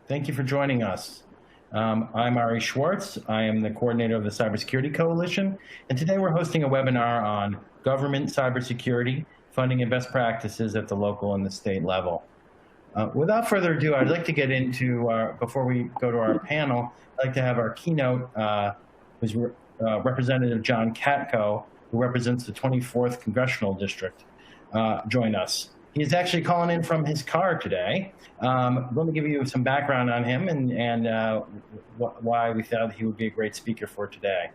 Thank you for joining us. I'm Ari Schwartz. I am the coordinator of the Cybersecurity Coalition, and today we're hosting a webinar on government cybersecurity, funding and best practices at the local and the state level. Without further ado, I'd like to get into, before we go to our panel, I'd like to have our keynote, who's Representative John Katko, who represents the 24th Congressional District, join us. He's actually calling in from his car today. Let me give you some background on him and why we thought he would be a great speaker for today.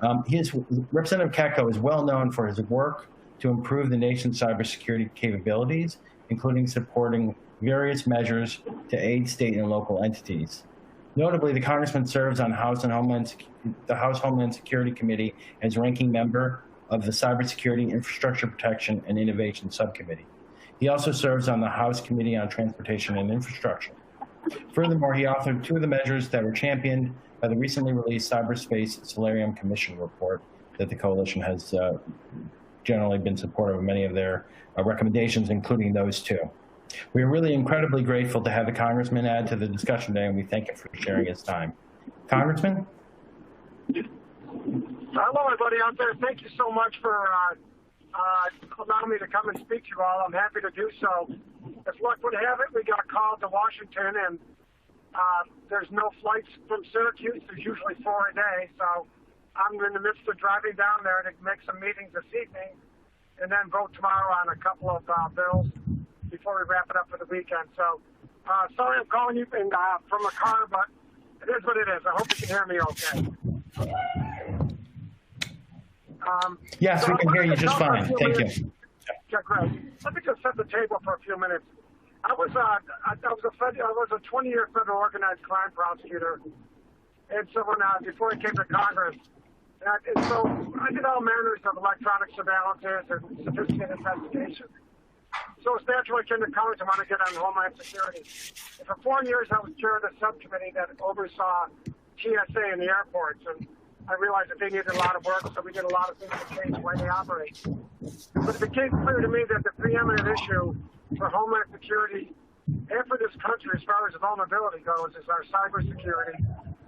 Representative Katko is well known for his work to improve the nation's cybersecurity capabilities, including supporting various measures to aid state and local entities. Notably, the congressman serves on the House Homeland Security Committee as ranking member of the Cybersecurity Infrastructure Protection and Innovation Subcommittee. He also serves on the House Committee on Transportation and Infrastructure. Furthermore, he authored 2 of the measures that were championed by the recently released Cyberspace Solarium Commission report that the coalition has generally been supportive of many of their recommendations, including those 2. We are really incredibly grateful to have the Congressman add to the discussion today, and we thank him for sharing his time. Congressman? Hello, everybody out there. Thank you so much for allowing me to come and speak to you all. I'm happy to do so. As luck would have it, we got called to Washington, and there's no flights from Syracuse. There's usually 4 a day, so I'm in the midst of driving down there to make some meetings this evening and then vote tomorrow on a couple of bills before we wrap it up for the weekend. So sorry I'm calling you from a car, but it is what it is. I hope you can hear me okay. Yes, we can hear you just fine. Thank you. Yeah, great. Let me just set the table for a few minutes. I was a 20-year federal organized crime prosecutor, and so before I came to Congress, and so I did all manners of electronic surveillances and sophisticated investigations. So it's natural I came to Congress. I want to get on Homeland Security. And for 4 years, I was chair of the subcommittee that oversaw TSA in the airports, and I realized that they needed a lot of work, so we did a lot of things to change the way they operate. But it became clear to me that the preeminent issue for Homeland Security and for this country, as far as vulnerability goes, is our cybersecurity,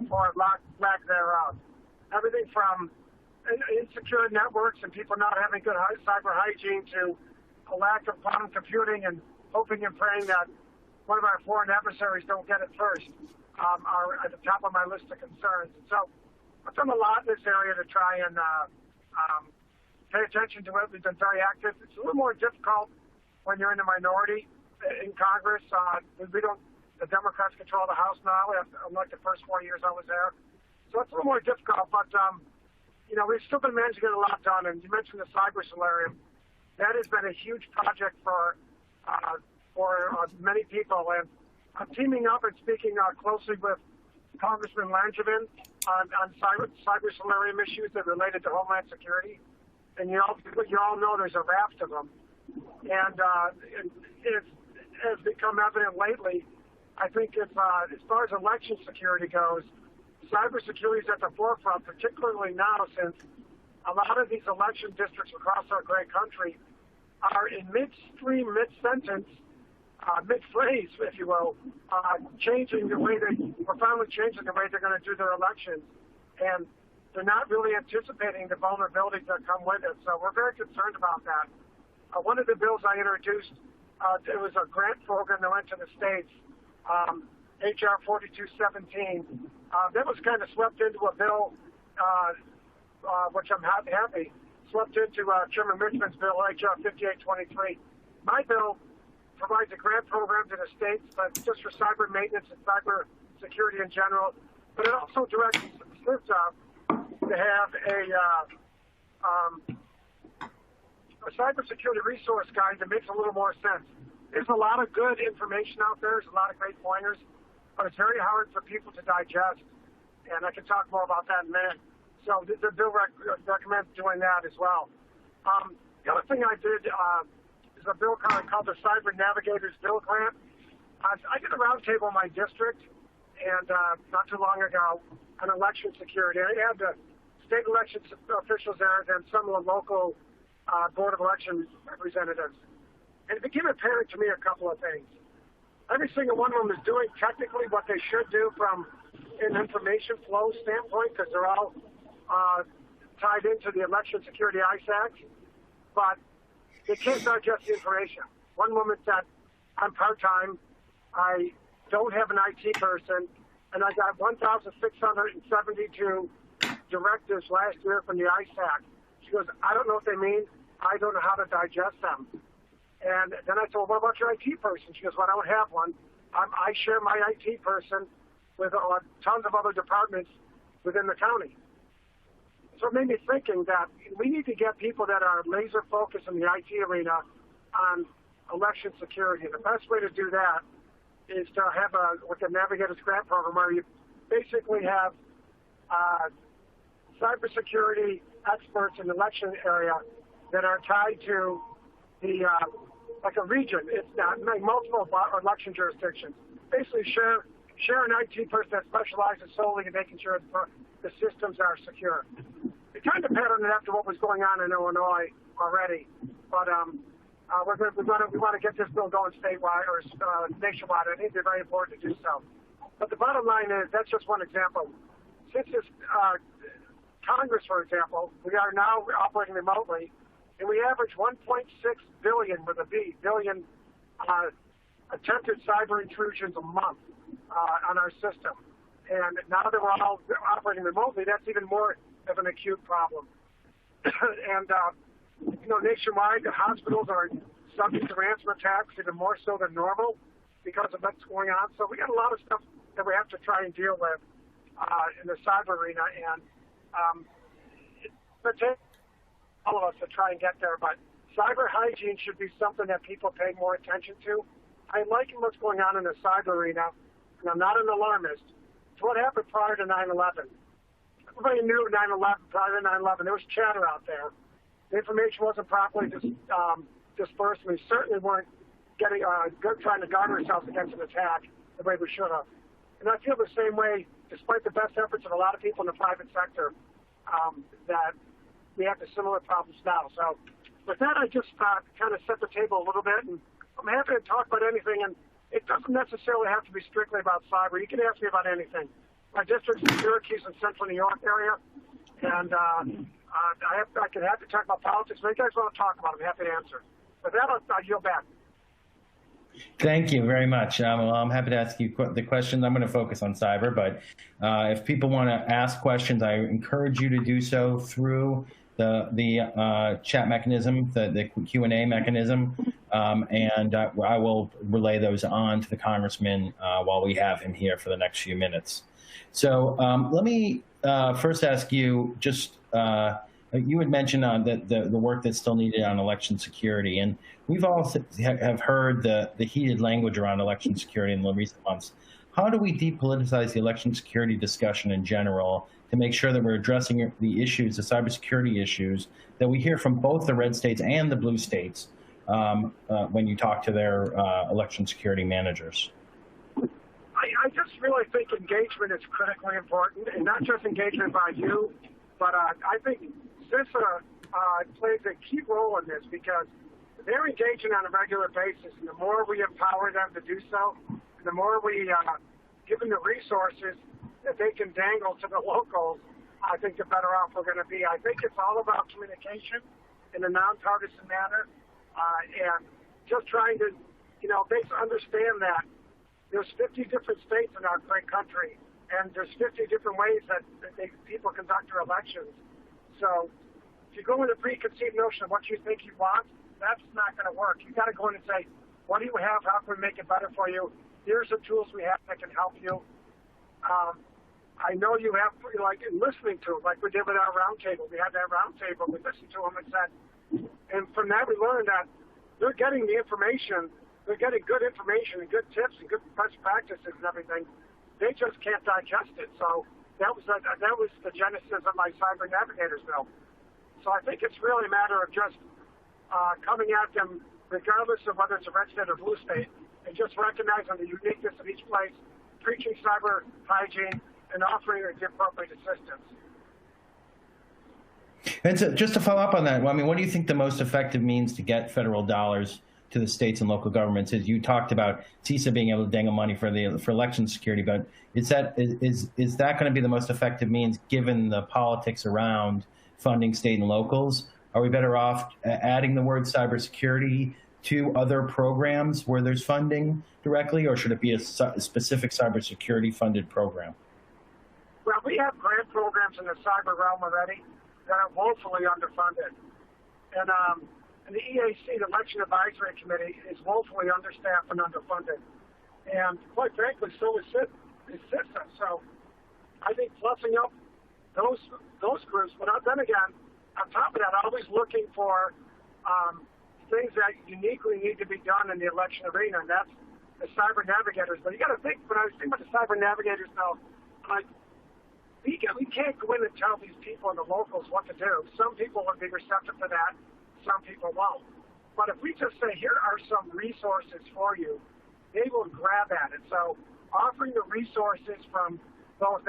or lack thereof. Everything from insecure networks and people not having good cyber hygiene to a lack of quantum computing and hoping and praying that one of our foreign adversaries don't get it first are at the top of my list of concerns. And so I've done a lot in this area to try and pay attention to it. We've been very active. It's a little more difficult when you're in the minority in Congress. The Democrats control the House now, unlike the first 4 years I was there. So it's a little more difficult, but we've still been managing to get a lot done. And you mentioned the Cyber Solarium. That has been a huge project for many people. And I'm teaming up and speaking closely with Congressman Langevin on cyber solarium issues that are related to Homeland Security. And you all know there's a raft of them. And it has become evident lately, I think as far as election security goes, cybersecurity is at the forefront, particularly now since a lot of these election districts across our great country are in midstream, mid-sentence, mid-phrase, if you will, profoundly changing the way they're going to do their elections. And they're not really anticipating the vulnerabilities that come with it. So we're very concerned about that. One of the bills I introduced, it was a grant program that went to the states, HR 4217. That was kind of swept into a bill, which I'm happy, swept into Chairman Richmond's bill, HR 5823. My bill provides a grant program to the states, but just for cyber maintenance and cyber security in general. But it also directs CISA to have a cybersecurity resource guide that makes a little more sense. There's a lot of good information out there. There's a lot of great pointers, but it's very hard for people to digest. And I can talk more about that in a minute. So the bill recommends doing that as well. The other thing I did is a bill called the Cyber Navigators Bill Grant. I did a roundtable in my district, and not too long ago, on election security. I had the state election officials there and some of the local Board of Election representatives. And it became apparent to me a couple of things. every single one of them is doing technically what they should do from an information flow standpoint, because they're all tied into the Election Security ICE Act, but they can't digest the information. One woman said, I'm part-time, I don't have an IT person, and I got 1,672 directives last year from the ICE Act. She goes, I don't know what they mean. I don't know how to digest them. And then I said, well, what about your IT person? She goes, well, I don't have one. I share my IT person with tons of other departments within the county. So it made me thinking that we need to get people that are laser focused in the IT arena on election security. And the best way to do that is to have like a Navigator's Grant program where you basically have cybersecurity experts in the election area that are tied to the like a region. It's not multiple election jurisdictions. Basically, share an IT person that specializes solely in making sure the systems are secure. We kind of patterned it after what was going on in Illinois already, but we want to get this bill going statewide or nationwide. I think it's very important to do so. But the bottom line is that's just one example. Since this Congress, for example, we are now operating remotely, and we average 1.6 billion with a B, billion attempted cyber intrusions a month on our system. And now that we're all operating remotely, that's even more of an acute problem. And, nationwide, the hospitals are subject to ransom attacks even more so than normal because of what's going on. So we got a lot of stuff that we have to try and deal with in the cyber arena. And it's take all of us to try and get there. But cyber hygiene should be something that people pay more attention to. I like what's going on in the cyber arena, and I'm not an alarmist. It's what happened prior to 9/11. Everybody knew 9/11, prior to 9/11. There was chatter out there. The information wasn't properly dispersed, and we certainly weren't trying to guard ourselves against an attack the way we should have. And I feel the same way, despite the best efforts of a lot of people in the private sector, that we have the similar problems now. So with that, I just kind of set the table a little bit, and I'm happy to talk about anything, and it doesn't necessarily have to be strictly about cyber. You can ask me about anything. My district's in Syracuse and Central New York area, and I can happy to talk about politics. If you guys want to talk about it, I'm happy to answer. With that, I'll yield back. Thank you very much. I'm happy to ask you the questions. I'm going to focus on cyber, but if people want to ask questions, I encourage you to do so through the chat mechanism, the Q&A mechanism, and I will relay those on to the congressman while we have him here for the next few minutes. So let me first ask you, just you had mentioned the work that's still needed on election security, and we've all have heard the heated language around election security in the recent months. How do we depoliticize the election security discussion in general to make sure that we're addressing the issues, the cybersecurity issues that we hear from both the red states and the blue states when you talk to their election security managers? I just really think engagement is critically important, and not just engagement by you, but I think CISA plays a key role in this because they're engaging on a regular basis, and the more we empower them to do so, the more we give them the resources that they can dangle to the locals, I think the better off we're going to be. I think it's all about communication in a nonpartisan manner, and just trying to, basically understand that there's 50 different states in our great country, and there's 50 different ways that people conduct their elections. So if you go with a preconceived notion of what you think you want, that's not going to work. You got to go in and say, what do you have? How can we make it better for you? Here's the tools we have that can help you. I know you have, listening to it, like we did with our roundtable. We had that roundtable. We listened to them and said, and from that we learned that they're getting the information. They're getting good information and good tips and good best practices and everything. They just can't digest it. So that was the genesis of my Cyber Navigators bill. So I think it's really a matter of just coming at them, regardless of whether it's a red state or blue state, and just recognizing the uniqueness of each place, preaching cyber hygiene, and offering the appropriate assistance. And so just to follow up on that, what do you think the most effective means to get federal dollars to the states and local governments. As you talked about CISA being able to dangle money for election security, but is that going to be the most effective means given the politics around funding state and locals? Are we better off adding the word cybersecurity to other programs where there's funding directly, or should it be a specific cybersecurity funded program? Well, we have grant programs in the cyber realm already that are woefully underfunded. And the EAC, the Election Advisory Committee, is woefully understaffed and underfunded. And quite frankly, so is CISA. So I think plussing up those groups, but then again, on top of that, always looking for things that uniquely need to be done in the election arena, and that's the cyber navigators. But you got to think, when I was thinking about the cyber navigators now, we can't go in and tell these people in the locals what to do. Some people will be receptive to that, some people won't. But if we just say, here are some resources for you, they will grab at it. So offering the resources from both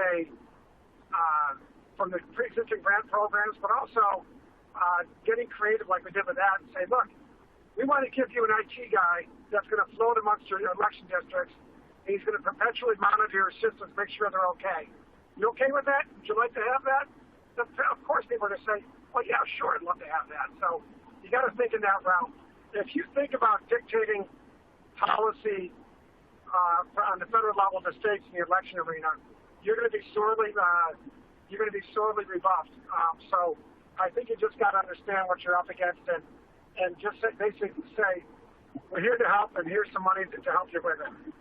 from the pre-existing grant programs, but also getting creative like we did with that and say, look, we want to give you an IT guy that's going to float amongst your election districts. He's going to perpetually monitor your systems, make sure they're okay. You okay with that? Would you like to have that? Of course, people are going to say, well, yeah, sure, I'd love to have that. So you got to think in that realm. If you think about dictating policy on the federal level to states in the election arena, you're going to be sorely rebuffed. So I think you just got to understand what you're up against and just basically say, we're here to help, and here's some money to help you with it.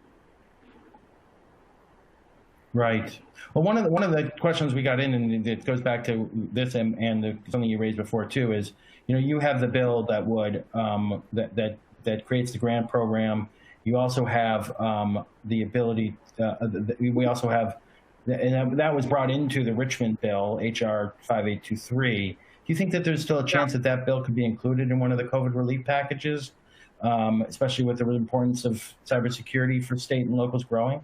Right. Well, one of the questions we got in, and it goes back to this and something you raised before too, is you have the bill that would that creates the grant program. You also have the ability. We also have, and that was brought into the Richmond bill, HR 5823. Do you think that there's still a chance that bill could be included in one of the COVID relief packages, especially with the importance of cybersecurity for state and locals growing?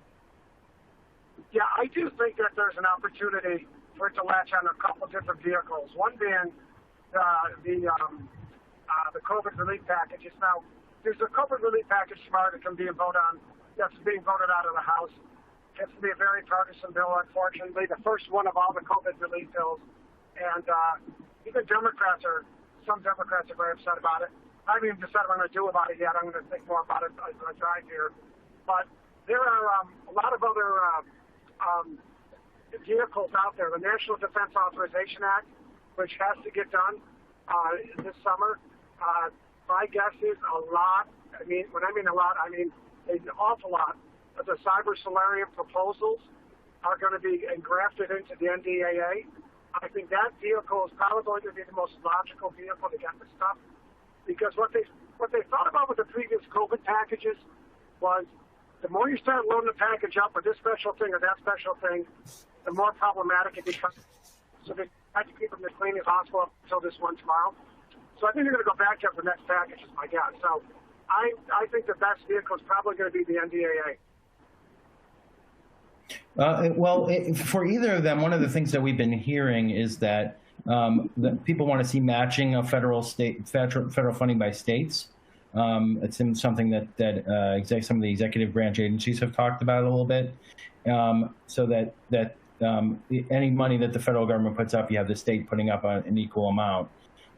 Yeah, I do think that there's an opportunity for it to latch on a couple different vehicles. One being the COVID relief packages. Now, there's a COVID relief package tomorrow that can be voted on. That's being voted out of the House. It's going to be a very partisan bill, unfortunately, the first one of all the COVID relief bills. And even some Democrats are very upset about it. I haven't even decided what I'm going to do about it yet. I'm going to think more about it as I drive here. But there are a lot of other vehicles out there. The National Defense Authorization Act, which has to get done this summer. My guess is a lot. I mean, when I mean a lot, I mean an awful lot of the cyber solarium proposals are going to be engrafted into the NDAA. I think that vehicle is probably going to be the most logical vehicle to get the stuff, because what they thought about with the previous COVID packages was the more you start loading the package up with this special thing or that special thing, the more problematic it becomes. So they had to keep them as clean as possible until this one tomorrow. So I think they're going to go back up the next package, is my guess. So I think the best vehicle is probably going to be the NDAA. For either of them, one of the things that we've been hearing is that people want to see matching of federal funding by states. It's something that some of the executive branch agencies have talked about a little bit, so that any money that the federal government puts up, you have the state putting up an equal amount.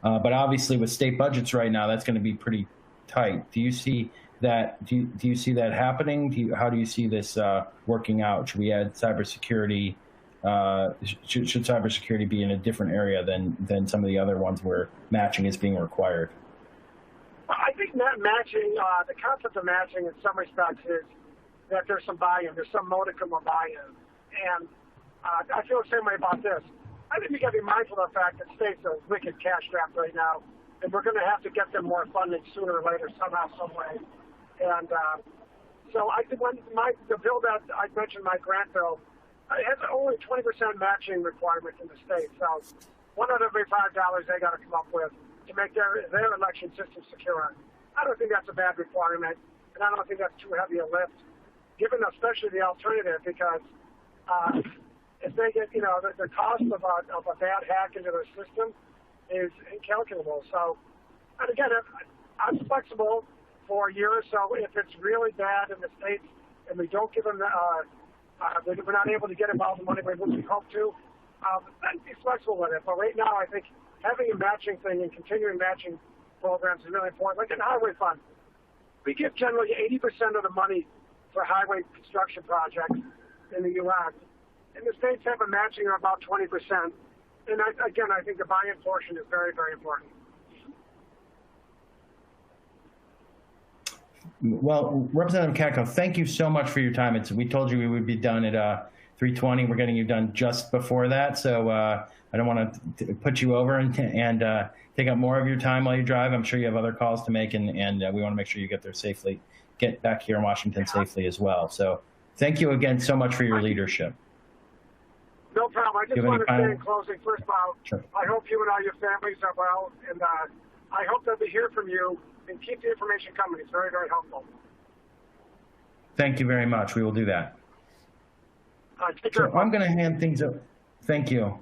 But obviously, with state budgets right now, that's going to be pretty tight. Do you see that? Do you see that happening? How do you see this working out? Should we add cybersecurity? Should cybersecurity be in a different area than some of the other ones where matching is being required? I think matching, the concept of matching in some respects is that there's some buy-in, there's some modicum of buy-in. And I feel the same way about this. I think we got to be mindful of the fact that states are wicked cash-strapped right now, and we're going to have to get them more funding sooner or later, somehow, some way. And so I think the bill that I mentioned, my grant bill, it has only 20% matching requirement in the state. So $1 out of every $5 they got to come up with to make their election system secure. I don't think that's a bad requirement, and I don't think that's too heavy a lift, given especially the alternative, because if they get, the cost of a bad hack into their system is incalculable. So, and again, I'm flexible for a year or so. If it's really bad in the states and we don't give them we're not able to get involved in money which we hope to, then be flexible with it. But right now, I think having a matching thing and continuing matching programs is really important. Like in the highway fund, we give generally 80% of the money for highway construction projects in the U.S. And the states have a matching of about 20%. And I think the buy-in portion is very, very important. Well, Representative Katko, thank you so much for your time. We told you we would be done at 3:20. We're getting you done just before that, so I don't want to put you over and take up more of your time while you drive. I'm sure you have other calls to make, and we want to make sure you get there safely, get back here in Washington safely as well. So thank you again so much for your leadership. No problem. I just want to say in closing, first of all, sure. I hope you and all your families are well, and I hope that we hear from you, and keep the information coming. It's very, very helpful. Thank you very much. We will do that. Take care. So I'm going to hand things up. Thank you.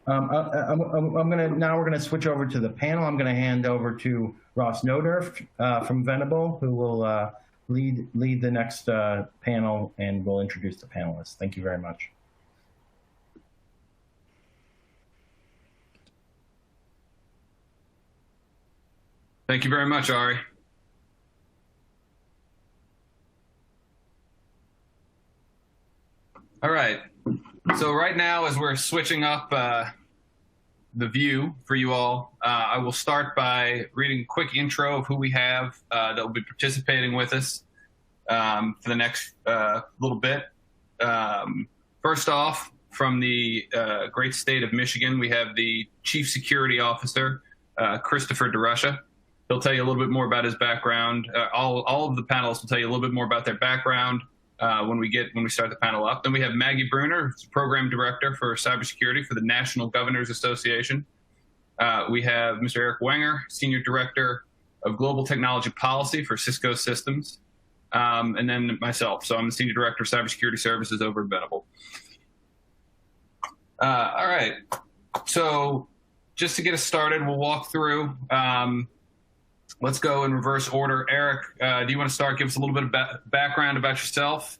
Now we're going to switch over to the panel. I'm going to hand over to Ross Nodurf from Venable, who will lead the next panel, and will introduce the panelists. Thank you very much. Thank you very much, Ari. All right. So right now, as we're switching up the view for you all, I will start by reading a quick intro of who we have that will be participating with us for the next little bit. First off, from the great state of Michigan, we have the Chief Security Officer, Christopher DeRusha. He'll tell you a little bit more about his background. All of the panelists will tell you a little bit more about their background when we start the panel up. Then we have Maggie Bruner, who's Program Director for Cybersecurity for the National Governors Association. We have Mr. Eric Wenger, Senior Director of Global Technology Policy for Cisco Systems, and then myself. So I'm the Senior Director of Cybersecurity Services over at Venable. All right. So just to get us started, we'll walk through. Let's go in reverse order. Eric, do you want to start? Give us a little bit of background about yourself,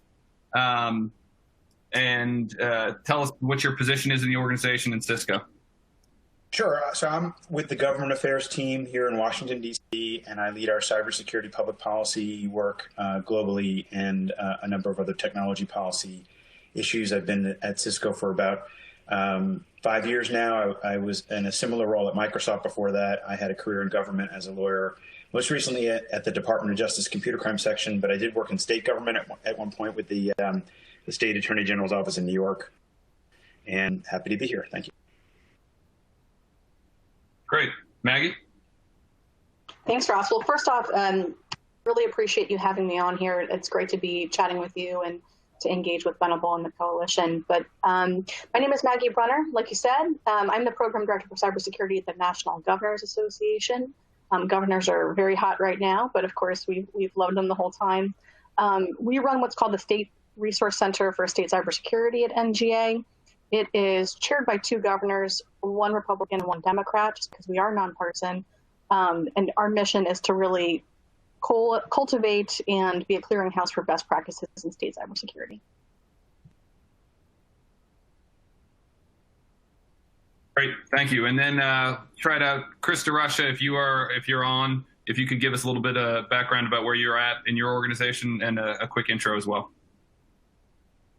and tell us what your position is in the organization in Cisco. Sure. So I'm with the Government Affairs team here in Washington, D.C., and I lead our cybersecurity public policy work globally and a number of other technology policy issues. I've been at Cisco for about 5 years now. I was in a similar role at Microsoft before that. I had a career in government as a lawyer, most recently at the Department of Justice Computer Crime Section, but I did work in state government at one point with the State Attorney General's office in New York, and happy to be here. Thank you. Great. Maggie? Thanks, Ross. Well, first off, really appreciate you having me on here. It's great to be chatting with you and to engage with Venable and the coalition. But my name is Maggie Brunner. Like you said, I'm the Program Director for Cybersecurity at the National Governors Association. Governors are very hot right now, but of course we've loved them the whole time. We run what's called the State Resource Center for State Cybersecurity at NGA. It is chaired by two governors, one Republican and one Democrat, just because we are nonpartisan. And our mission is to really cultivate and be a clearinghouse for best practices in state cybersecurity. Great, thank you. And then try it out, Chris DeRusha, if you're on, if you could give us a little bit of background about where you're at in your organization and a quick intro as well.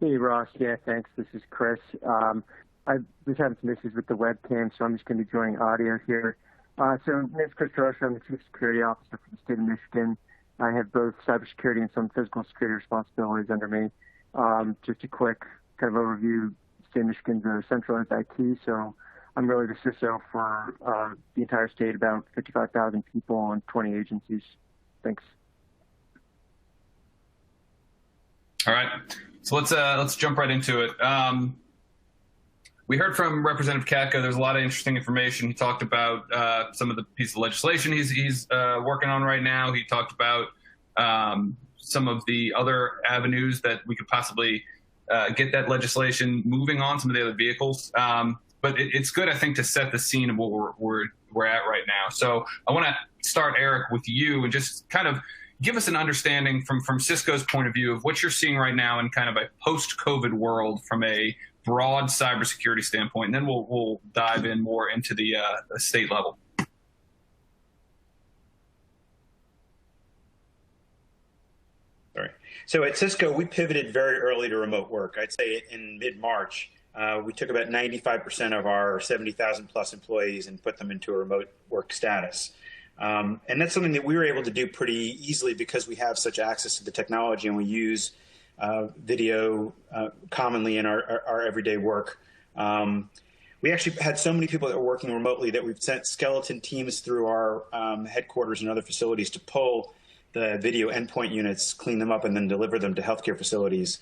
Hey, Ross. Yeah, thanks. This is Chris. I was having some issues with the webcam, so I'm just going to be joining audio here. So my name is Chris DeRusha. I'm the Chief Security Officer for the state of Michigan. I have both cybersecurity and some physical security responsibilities under me. Just a quick kind of overview, the state of Michigan's a centralized IT, so I'm really the CISO for the entire state, about 55,000 people and 20 agencies. Thanks. All right, so let's jump right into it. We heard from Representative Katko. There's a lot of interesting information. He talked about some of the pieces of legislation he's working on right now. He talked about some of the other avenues that we could possibly get that legislation moving on, some of the other vehicles. But it's good, I think, to set the scene of what we're at right now. So I want to start, Eric, with you and just kind of give us an understanding from Cisco's point of view of what you're seeing right now in kind of a post-COVID world from a broad cybersecurity standpoint, and then we'll dive in more into the state level. Sorry. So at Cisco, we pivoted very early to remote work. I'd say in mid-March, we took about 95% of our 70,000 plus employees and put them into a remote work status. And that's something that we were able to do pretty easily because we have such access to the technology and we use video commonly in our everyday work. We actually had so many people that were working remotely that we've sent skeleton teams through our headquarters and other facilities to pull the video endpoint units, clean them up, and then deliver them to healthcare facilities.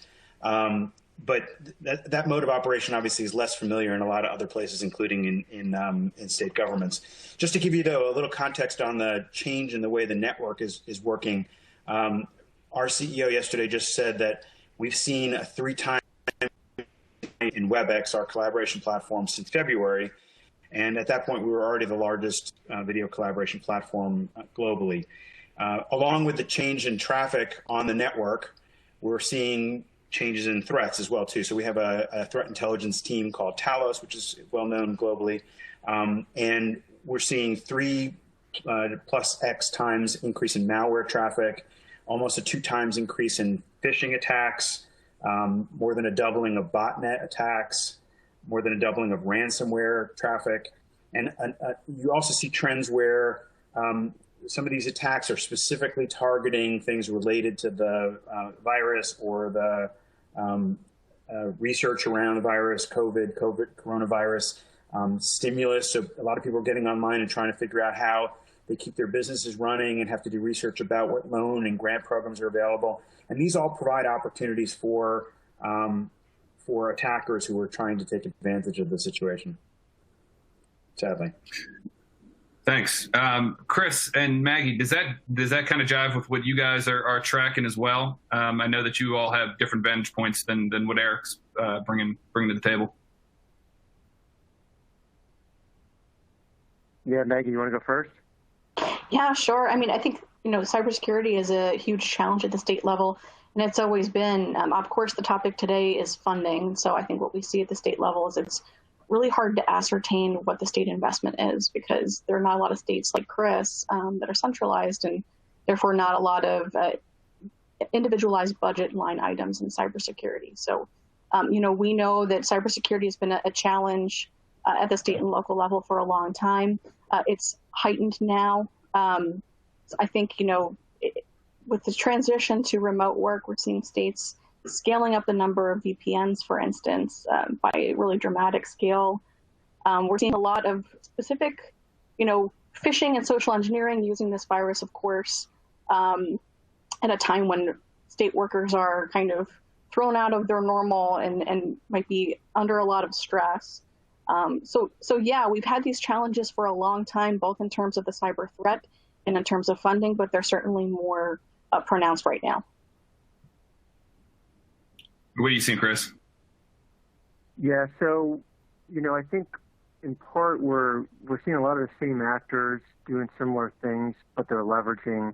But that mode of operation obviously is less familiar in a lot of other places, including in state governments. Just to give you, though, a little context on the change in the way the network is working, our CEO yesterday just said that we've seen a 3-time in WebEx, our collaboration platform, since February. And at that point, we were already the largest video collaboration platform globally. Along with the change in traffic on the network, we're seeing changes in threats as well, too. So we have a threat intelligence team called Talos, which is well known globally. And we're seeing 3 plus X times increase in malware traffic, almost a 2 times increase in phishing attacks, more than a doubling of botnet attacks, more than a doubling of ransomware traffic. And you also see trends where some of these attacks are specifically targeting things related to the virus or the research around the virus, coronavirus, stimulus. So a lot of people are getting online and trying to figure out how they keep their businesses running and have to do research about what loan and grant programs are available. And these all provide opportunities for attackers who are trying to take advantage of the situation, sadly. Thanks. Chris and Maggie, does that kind of jive with what you guys are tracking as well? I know that you all have different vantage points than what Eric's bringing to the table. Yeah, Maggie, you want to go first? Yeah, sure. I mean, I think, cybersecurity is a huge challenge at the state level, and it's always been. Of course, the topic today is funding. So I think what we see at the state level is it's really hard to ascertain what the state investment is because there are not a lot of states like Chris that are centralized and therefore not a lot of individualized budget line items in cybersecurity. So, we know that cybersecurity has been a challenge at the state and local level for a long time. It's heightened now. I think, with the transition to remote work, we're seeing states scaling up the number of VPNs, for instance, by a really dramatic scale. We're seeing a lot of specific, phishing and social engineering using this virus, of course, at a time when state workers are kind of thrown out of their normal and might be under a lot of stress. So yeah, we've had these challenges for a long time, both in terms of the cyber threat and in terms of funding, but they're certainly more pronounced right now. What are you seeing, Chris? Yeah, so, I think in part we're seeing a lot of the same actors doing similar things, but they're leveraging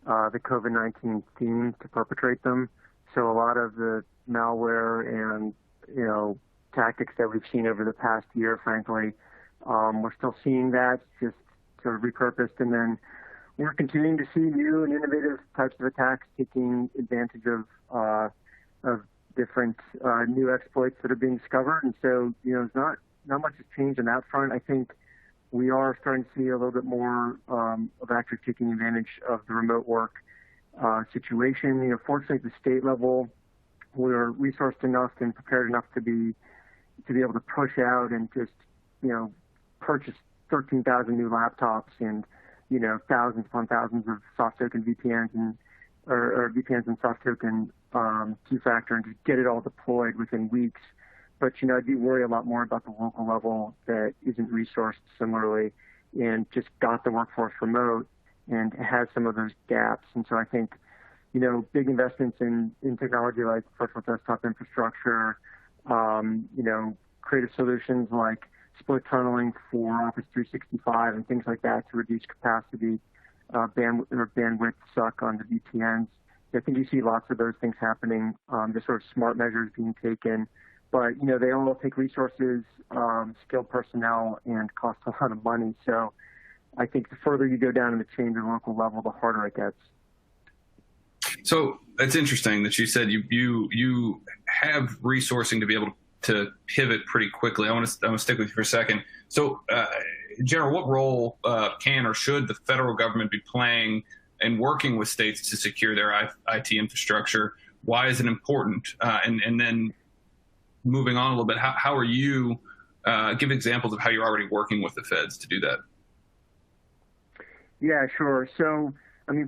the COVID-19 theme to perpetrate them. So a lot of the malware and, tactics that we've seen over the past year, frankly, we're still seeing that just sort of repurposed. And then we're continuing to see new and innovative types of attacks taking advantage of different new exploits that are being discovered. And so, there's not much has changed on that front. I think we are starting to see a little bit more of actors taking advantage of the remote work situation. Fortunately, at the state level, we're resourced enough and prepared enough to be able to push out and just, purchase 13,000 new laptops and, thousands upon thousands of soft token VPNs or VPNs and soft token two-factor and just get it all deployed within weeks. But, I do worry a lot more about the local level that isn't resourced similarly and just got the workforce remote and has some of those gaps. And so I think, big investments in technology like virtual desktop infrastructure, creative solutions like split tunneling for Office 365 and things like that to reduce capacity bandwidth suck on the VPNs. I think you see lots of those things happening, just sort of smart measures being taken. But, they all take resources, skilled personnel, and cost a lot of money. So I think the further you go down in the chain to the local level, the harder it gets. So it's interesting that you said you have resourcing to be able to pivot pretty quickly. I want to stick with you for a second. So, General, what role can or should the federal government be playing in working with states to secure their IT infrastructure? Why is it important? And then moving on a little bit, how are you give examples of how you're already working with the feds to do that? Yeah, sure. So,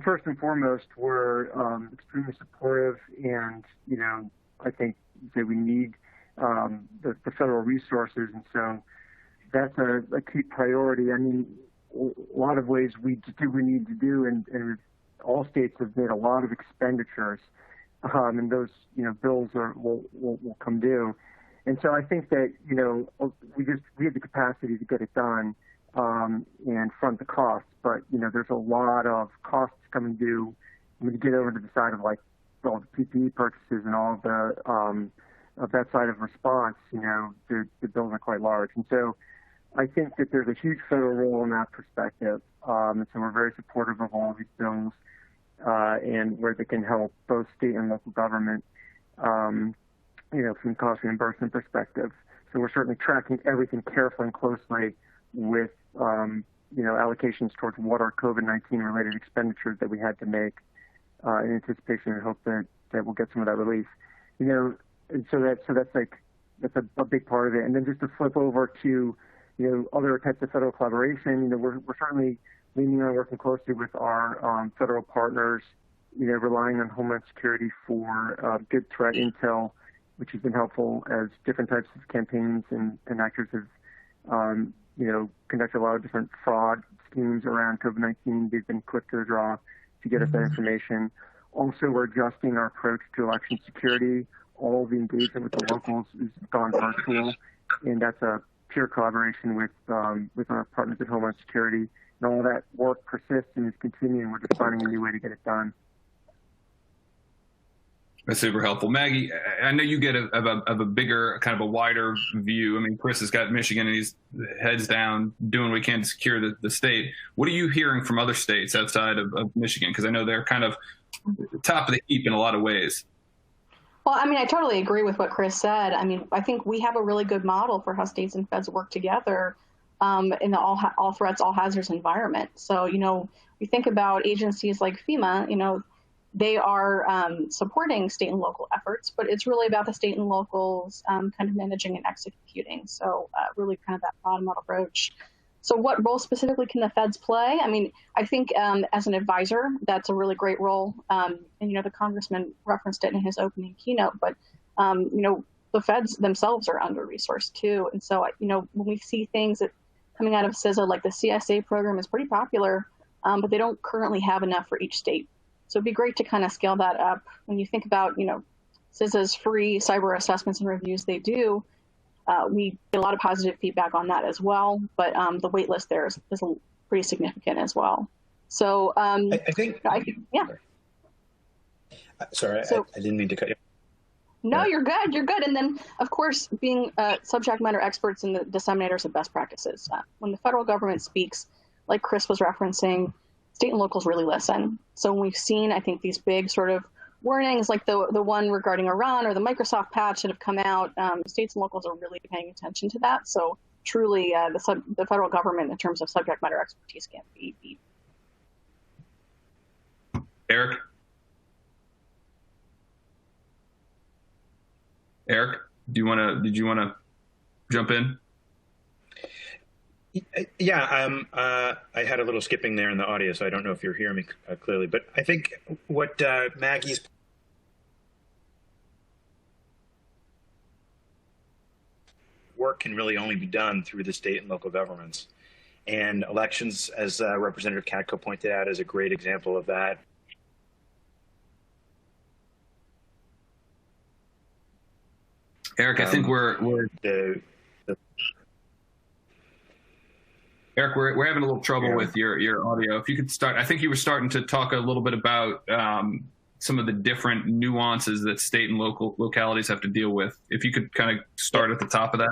first and foremost, we're extremely supportive, and I think that we need the federal resources, and so that's a key priority. A lot of ways we do what we need to do, and all states have made a lot of expenditures, and those bills will come due. And so I think that we have the capacity to get it done and front the costs, but there's a lot of costs coming due when you get over to the side of all the PPE purchases and all of that side of response. The bills are quite large, and so I think that there's a huge federal role in that perspective, and so we're very supportive of all of these bills and where they can help both state and local government. From the cost reimbursement perspective. So we're certainly tracking everything carefully and closely with, allocations towards what are COVID-19 related expenditures that we had to make in anticipation and hope that we'll get some of that relief. And so that's a big part of it. And then just to flip over to, other types of federal collaboration, we're certainly leaning on working closely with our federal partners, relying on Homeland Security for good threat intel, which has been helpful as different types of campaigns and actors have, conducted a lot of different fraud schemes around COVID-19. They've been quick to the draw to get us that information. Also, we're adjusting our approach to election security. All the engagement with the locals is gone virtual, and that's a pure collaboration with our partners at Homeland Security. And all that work persists and is continuing. We're just finding a new way to get it done. That's super helpful. Maggie, I know you get a bigger, kind of a wider view. Chris has got Michigan and he's heads down doing what we can to secure the state. What are you hearing from other states outside of Michigan? Because I know they're kind of top of the heap in a lot of ways. Well, I totally agree with what Chris said. I think we have a really good model for how states and feds work together in the all threats, all hazards environment. So, you think about agencies like FEMA, they are supporting state and local efforts, but it's really about the state and locals kind of managing and executing. So really kind of that bottom-up approach. So what role specifically can the feds play? I think as an advisor, that's a really great role. And, the congressman referenced it in his opening keynote, but, the feds themselves are under-resourced too. And so, when we see things coming out of CISA, like the CSA program is pretty popular, but they don't currently have enough for each state. So it'd be great to kind of scale that up. When you think about, CISA's free cyber assessments and reviews they do, we get a lot of positive feedback on that as well. But the wait list there is pretty significant as well. So I think, yeah. Sorry, I didn't mean to cut you. No, you're good. You're good. And then, of course, being subject matter experts and the disseminators of best practices. When the federal government speaks, like Chris was referencing, state and locals really listen. So when we've seen, I think, these big sort of warnings, like the one regarding Iran or the Microsoft patch that have come out, states and locals are really paying attention to that. So truly, the federal government, in terms of subject matter expertise, can't be beat. Eric? Did you want to jump in? Yeah, I had a little skipping there in the audio, so I don't know if you're hearing me clearly. But I think what Maggie's work can really only be done through the state and local governments. And elections, as Representative Katko pointed out, is a great example of that. Eric, I think we're Eric, we're having a little trouble with your audio. If you could start, I think you were starting to talk a little bit about some of the different nuances that state and local localities have to deal with. If you could kind of start at the top of that.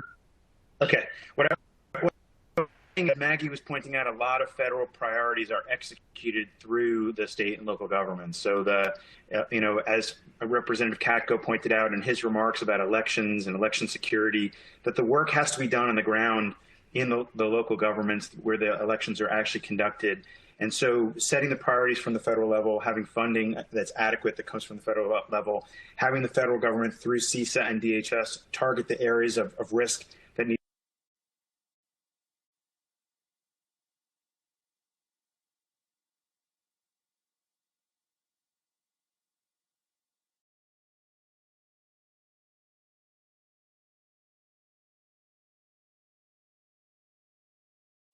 Okay. What Maggie was pointing out, a lot of federal priorities are executed through the state and local governments. So as Representative Katko pointed out in his remarks about elections and election security, that the work has to be done on the ground in the local governments where the elections are actually conducted. And so setting the priorities from the federal level, having funding that's adequate that comes from the federal level, having the federal government through CISA and DHS target the areas of risk that need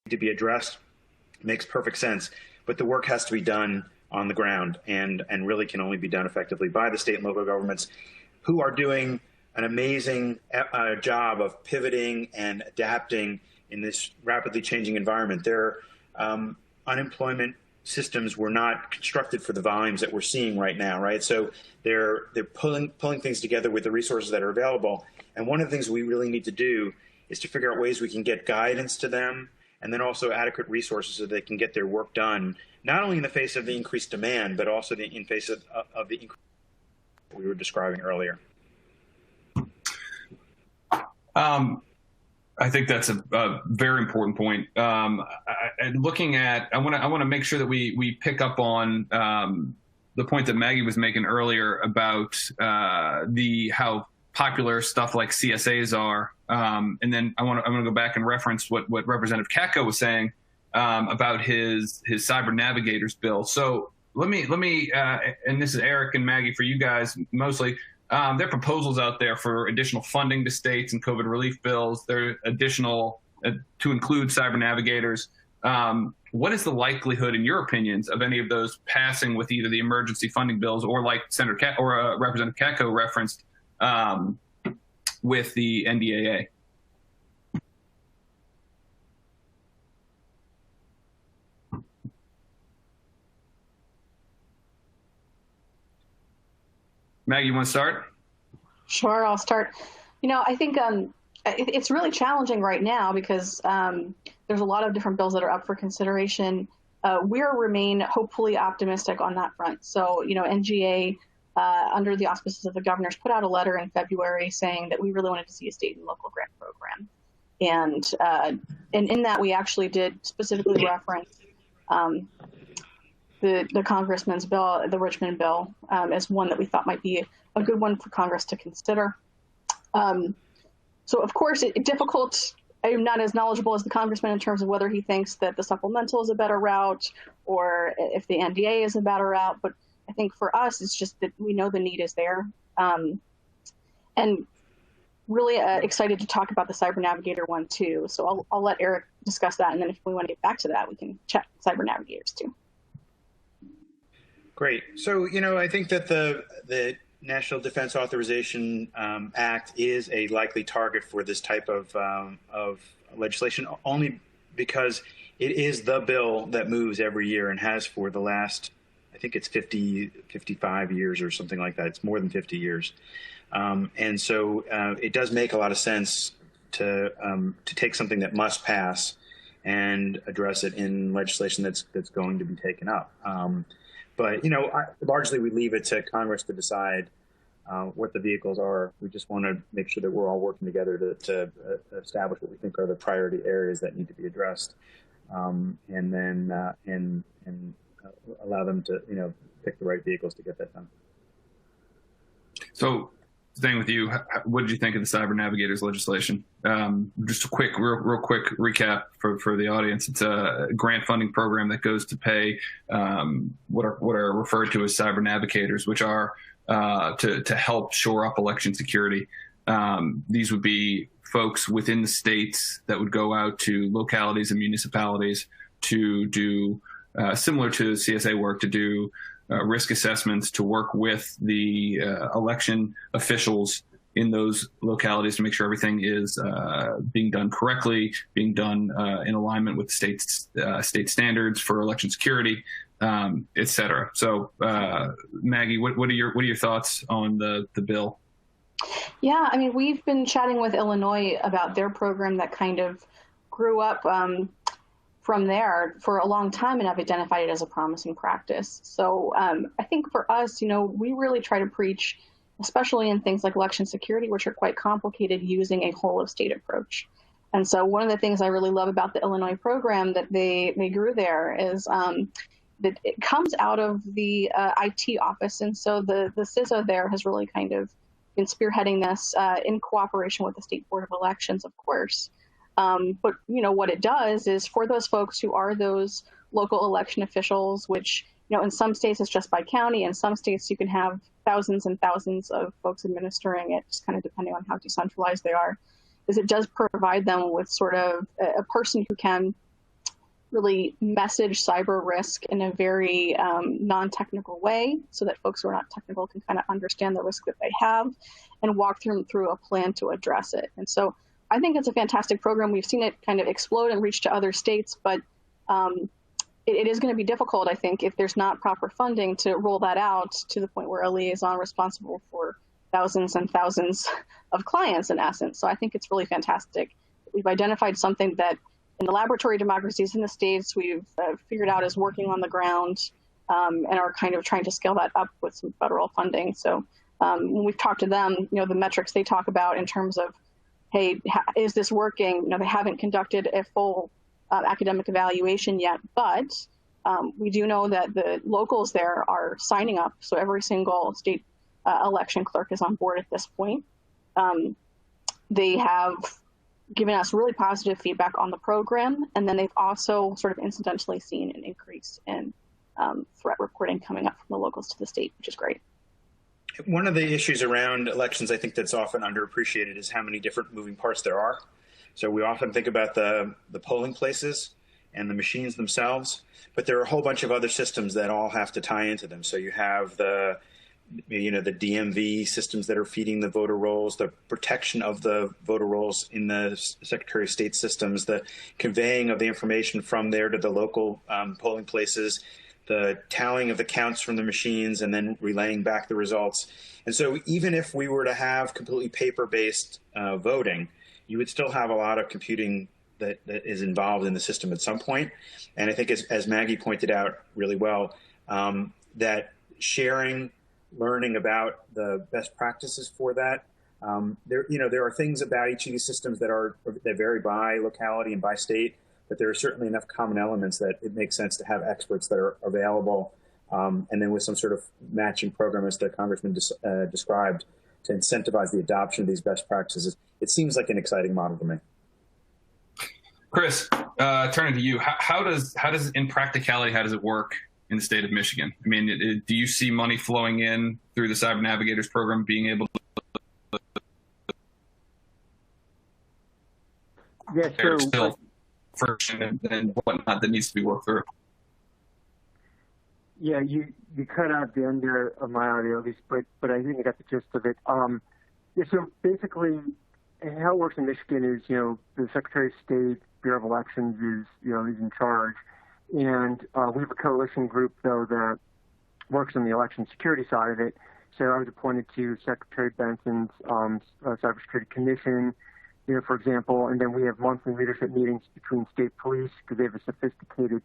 to be addressed. Makes perfect sense, but the work has to be done on the ground and really can only be done effectively by the state and local governments, who are doing an amazing job of pivoting and adapting in this rapidly changing environment. Their unemployment systems were not constructed for the volumes that we're seeing right now, right? So they're pulling things together with the resources that are available. And one of the things we really need to do is to figure out ways we can get guidance to them, and then also adequate resources so they can get their work done, not only in the face of the increased demand, but also in face of the increase we were describing earlier. I think that's a very important point. Looking at, I want to make sure that we pick up on the point that Maggie was making earlier about how popular stuff like CSAs are. And then I'm going to go back and reference what Representative Katko was saying about his cyber navigators bill. So let me and this is Eric and Maggie for you guys mostly. There are proposals out there for additional funding to states and COVID relief bills. There are additional to include cyber navigators. What is the likelihood, in your opinions, of any of those passing with either the emergency funding bills or, like Senator Representative Katko referenced, with the NDAA? Maggie, you want to start? Sure, I'll start. I think it's really challenging right now because there's a lot of different bills that are up for consideration. We remain hopefully optimistic on that front. So, NGA, under the auspices of the governors, put out a letter in February saying that we really wanted to see a state and local grant program. And in that, we actually did specifically reference the congressman's bill, the Richmond bill, as one that we thought might be a good one for Congress to consider. So, of course, it's difficult. I'm not as knowledgeable as the congressman in terms of whether he thinks that the supplemental is a better route or if the NDA is a better route. But I think for us, it's just that we know the need is there. And really excited to talk about the Cyber Navigator one, too. So I'll let Eric discuss that. And then if we want to get back to that, we can chat Cyber Navigators, too. Great. So, I think that the National Defense Authorization Act is a likely target for this type of legislation, only because it is the bill that moves every year and has for the last, I think it's 55 years or something like that. It's more than 50 years. And so it does make a lot of sense to take something that must pass and address it in legislation that's going to be taken up. But, largely we leave it to Congress to decide what the vehicles are. We just want to make sure that we're all working together to establish what we think are the priority areas that need to be addressed, and then allow them to, pick the right vehicles to get that done. So, staying with you, what did you think of the Cyber Navigators legislation? Just a real quick recap for the audience. It's a grant funding program that goes to pay what are referred to as cyber navigators, which are to help shore up election security. These would be folks within the states that would go out to localities and municipalities to do similar to CSA work, to do risk assessments, to work with the election officials in those localities to make sure everything is being done correctly, being done in alignment with state standards for election security, et cetera. So, Maggie, what are your thoughts on the bill? Yeah, I mean, we've been chatting with Illinois about their program that kind of grew up from there for a long time and have identified it as a promising practice. So I think for us, we really try to preach, especially in things like election security, which are quite complicated, using a whole of state approach. And so one of the things I really love about the Illinois program that they grew there is that it comes out of the IT office. And so the CISO there has really kind of been spearheading this in cooperation with the State Board of Elections, of course. But what it does is for those folks who are those local election officials, which in some states it's just by county, in some states you can have thousands and thousands of folks administering it, just kind of depending on how decentralized they are, is it does provide them with sort of a person who can really message cyber risk in a very non-technical way, so that folks who are not technical can kind of understand the risk that they have and walk them through a plan to address it. And so I think it's a fantastic program. We've seen it kind of explode and reach to other states, but it is going to be difficult, I think, if there's not proper funding to roll that out to the point where a liaison responsible for thousands and thousands of clients, in essence. So I think it's really fantastic. We've identified something that in the laboratory democracies in the states we've figured out is working on the ground, and are kind of trying to scale that up with some federal funding. So when we've talked to them, the metrics they talk about in terms of, hey, is this working? They haven't conducted a full academic evaluation yet, but we do know that the locals there are signing up. So every single state election clerk is on board at this point. They have given us really positive feedback on the program, and then they've also sort of incidentally seen an increase in threat reporting coming up from the locals to the state, which is great. One of the issues around elections, I think, that's often underappreciated is how many different moving parts there are. So we often think about the polling places and the machines themselves, but there are a whole bunch of other systems that all have to tie into them. So you have the DMV systems that are feeding the voter rolls, the protection of the voter rolls in the Secretary of State systems, the conveying of the information from there to the local polling places, the tallying of the counts from the machines, and then relaying back the results. And so even if we were to have completely paper-based voting, you would still have a lot of computing that is involved in the system at some point. And I think as Maggie pointed out really well, that sharing, learning about the best practices for that, there are things about each of these systems that vary by locality and by state, but there are certainly enough common elements that it makes sense to have experts that are available, and then with some sort of matching program, as the Congressman described, to incentivize the adoption of these best practices. It seems like an exciting model to me. Chris, turning to you, how does in practicality, how does it work in the state of Michigan? I mean, do you see money flowing in through the Cyber Navigators program being able to? Yes, yeah, so still friction and whatnot that needs to be worked through. Yeah, you cut out the end there of my audio, at least, but I think I got the gist of it. Yeah, so basically, how it works in Michigan is, the Secretary of State, Bureau of Elections is in charge, and we have a coalition group though that works on the election security side of it. So I was appointed to Secretary Benson's Cybersecurity Commission, for example, and then we have monthly leadership meetings between state police because they have a sophisticated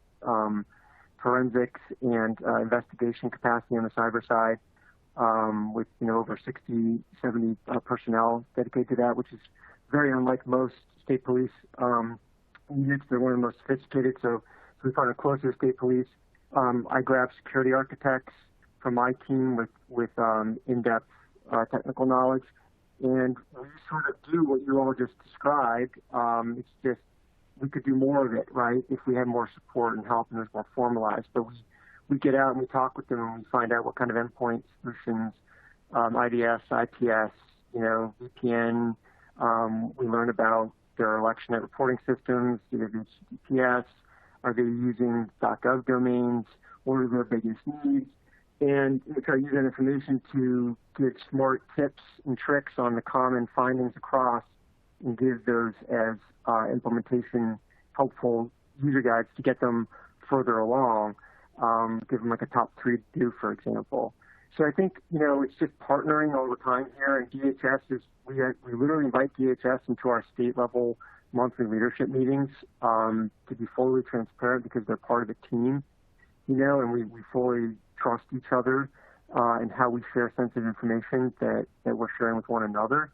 forensics and investigation capacity on the cyber side, with over 60, 70 personnel dedicated to that, which is very unlike most state police units. They're one of the most sophisticated, so we partner closely with state police. I grab security architects from my team with in-depth technical knowledge, and we sort of do what you all just described. It's just we could do more of it, right, if we had more support and help and it was more formalized. But we get out and we talk with them and we find out what kind of endpoint solutions, IDS, IPS, VPN. We learn about their election net reporting systems. Do they use HTTPS? Are they using .gov domains? What are their biggest needs? and we try to use that information to get smart tips and tricks on the common findings across and give those as implementation helpful user guides to get them further along, give them like a top 3 to do, for example. So I think, it's just partnering all the time here, and DHS we literally invite DHS into our state level monthly leadership meetings to be fully transparent because they're part of the team, and we fully trust each other and how we share sensitive information that we're sharing with one another.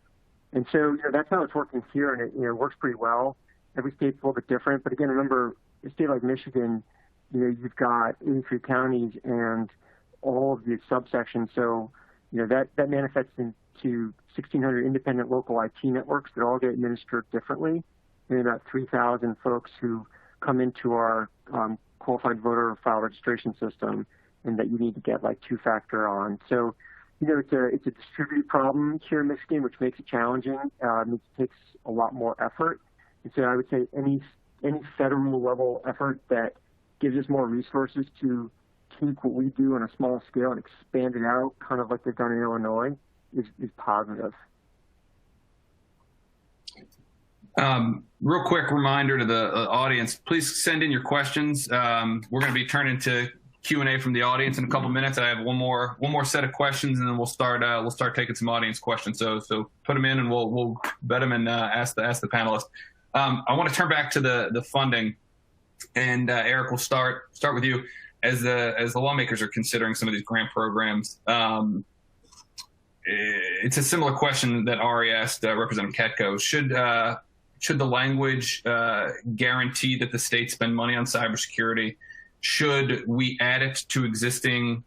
And so, that's how it's working here, and it works pretty well. Every state's a little bit different, but again, remember, a state like Michigan, you've got 83 counties and all of these subsections. So, that manifests into 1,600 independent local IT networks that all get administered differently, and about 3,000 folks who come into our qualified voter file registration system, and that you need to get like 2-factor on. So, it's a distributed problem here in Michigan, which makes it challenging. It takes a lot more effort. And so I would say any federal level effort that gives us more resources to take what we do on a small scale and expand it out, kind of like they've done in Illinois, is positive. Real quick reminder to the audience, please send in your questions. We're going to be turning to Q&A from the audience in a couple minutes. I have one more set of questions, and then we'll start taking some audience questions. So put them in, and we'll vet them and ask the panelists. I want to turn back to the funding, and Eric, we'll start with you. As the lawmakers are considering some of these grant programs, it's a similar question that Ari asked Representative Katko. Should the language guarantee that the state spend money on cybersecurity? Should we add it to existing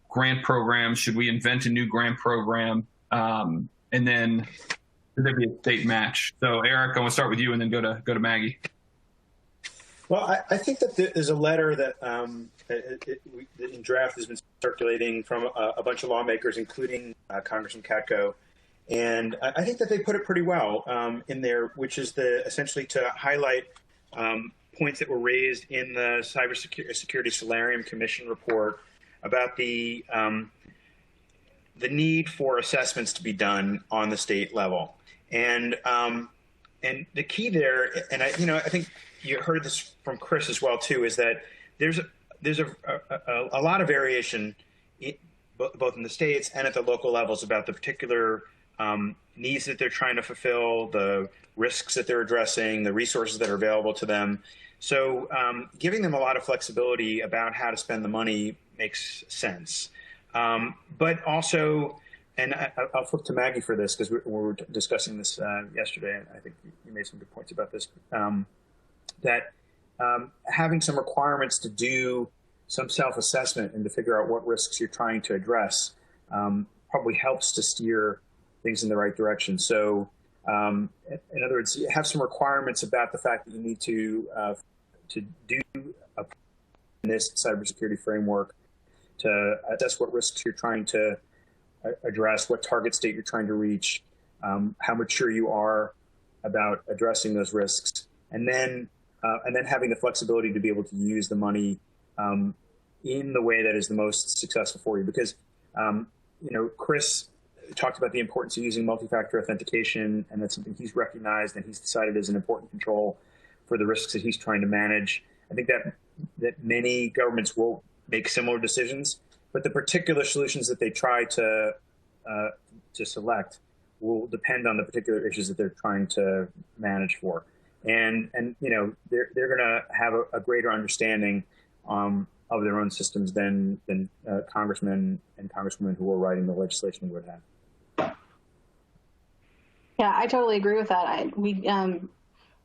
grant programs? Should we invent a new grant program? And then should there be a state match? So Eric, I want to start with you and then go to Maggie. Well, I think that there's a letter that in draft has been circulating from a bunch of lawmakers, including Congressman Katko. And I think that they put it pretty well in there, which is essentially to highlight points that were raised in the Cybersecurity Solarium Commission report about the need for assessments to be done on the state level. And the key there, and I think you heard this from Chris as well too, is that there's a lot of variation both in the states and at the local levels about the particular needs that they're trying to fulfill, the risks that they're addressing, the resources that are available to them. So giving them a lot of flexibility about how to spend the money makes sense. But also, and I'll flip to Maggie for this because we were discussing this yesterday, and I think you made some good points about this, that having some requirements to do some self-assessment and to figure out what risks you're trying to address probably helps to steer things in the right direction. So in other words, you have some requirements about the fact that you need to do this cybersecurity framework to assess what risks you're trying to address, what target state you're trying to reach, how mature you are about addressing those risks, and then having the flexibility to be able to use the money in the way that is the most successful for you. Because Chris talked about the importance of using multi-factor authentication, and that's something he's recognized and he's decided is an important control for the risks that he's trying to manage. I think that many governments will make similar decisions, but the particular solutions that they try to select will depend on the particular issues that they're trying to manage for. And they're going to have a greater understanding of their own systems than congressmen and congresswomen who are writing the legislation would have. Yeah, I totally agree with that. We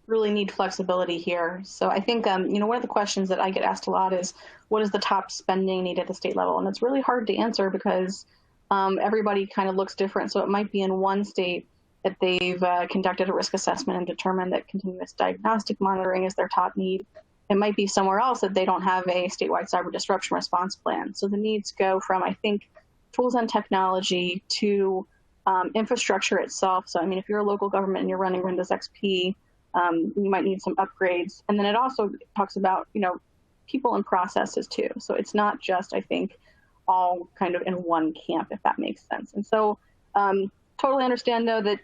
really need flexibility here. So I think, one of the questions that I get asked a lot is, what is the top spending need at the state level? And it's really hard to answer because everybody kind of looks different. So it might be in one state that they've conducted a risk assessment and determined that continuous diagnostic monitoring is their top need. It might be somewhere else that they don't have a statewide cyber disruption response plan. So the needs go from, I think, tools and technology to infrastructure itself. So, I mean, if you're a local government and you're running Windows XP, you might need some upgrades. And then it also talks about, people and processes too. So it's not just, I think, all kind of in one camp, if that makes sense. And so totally understand, though, that,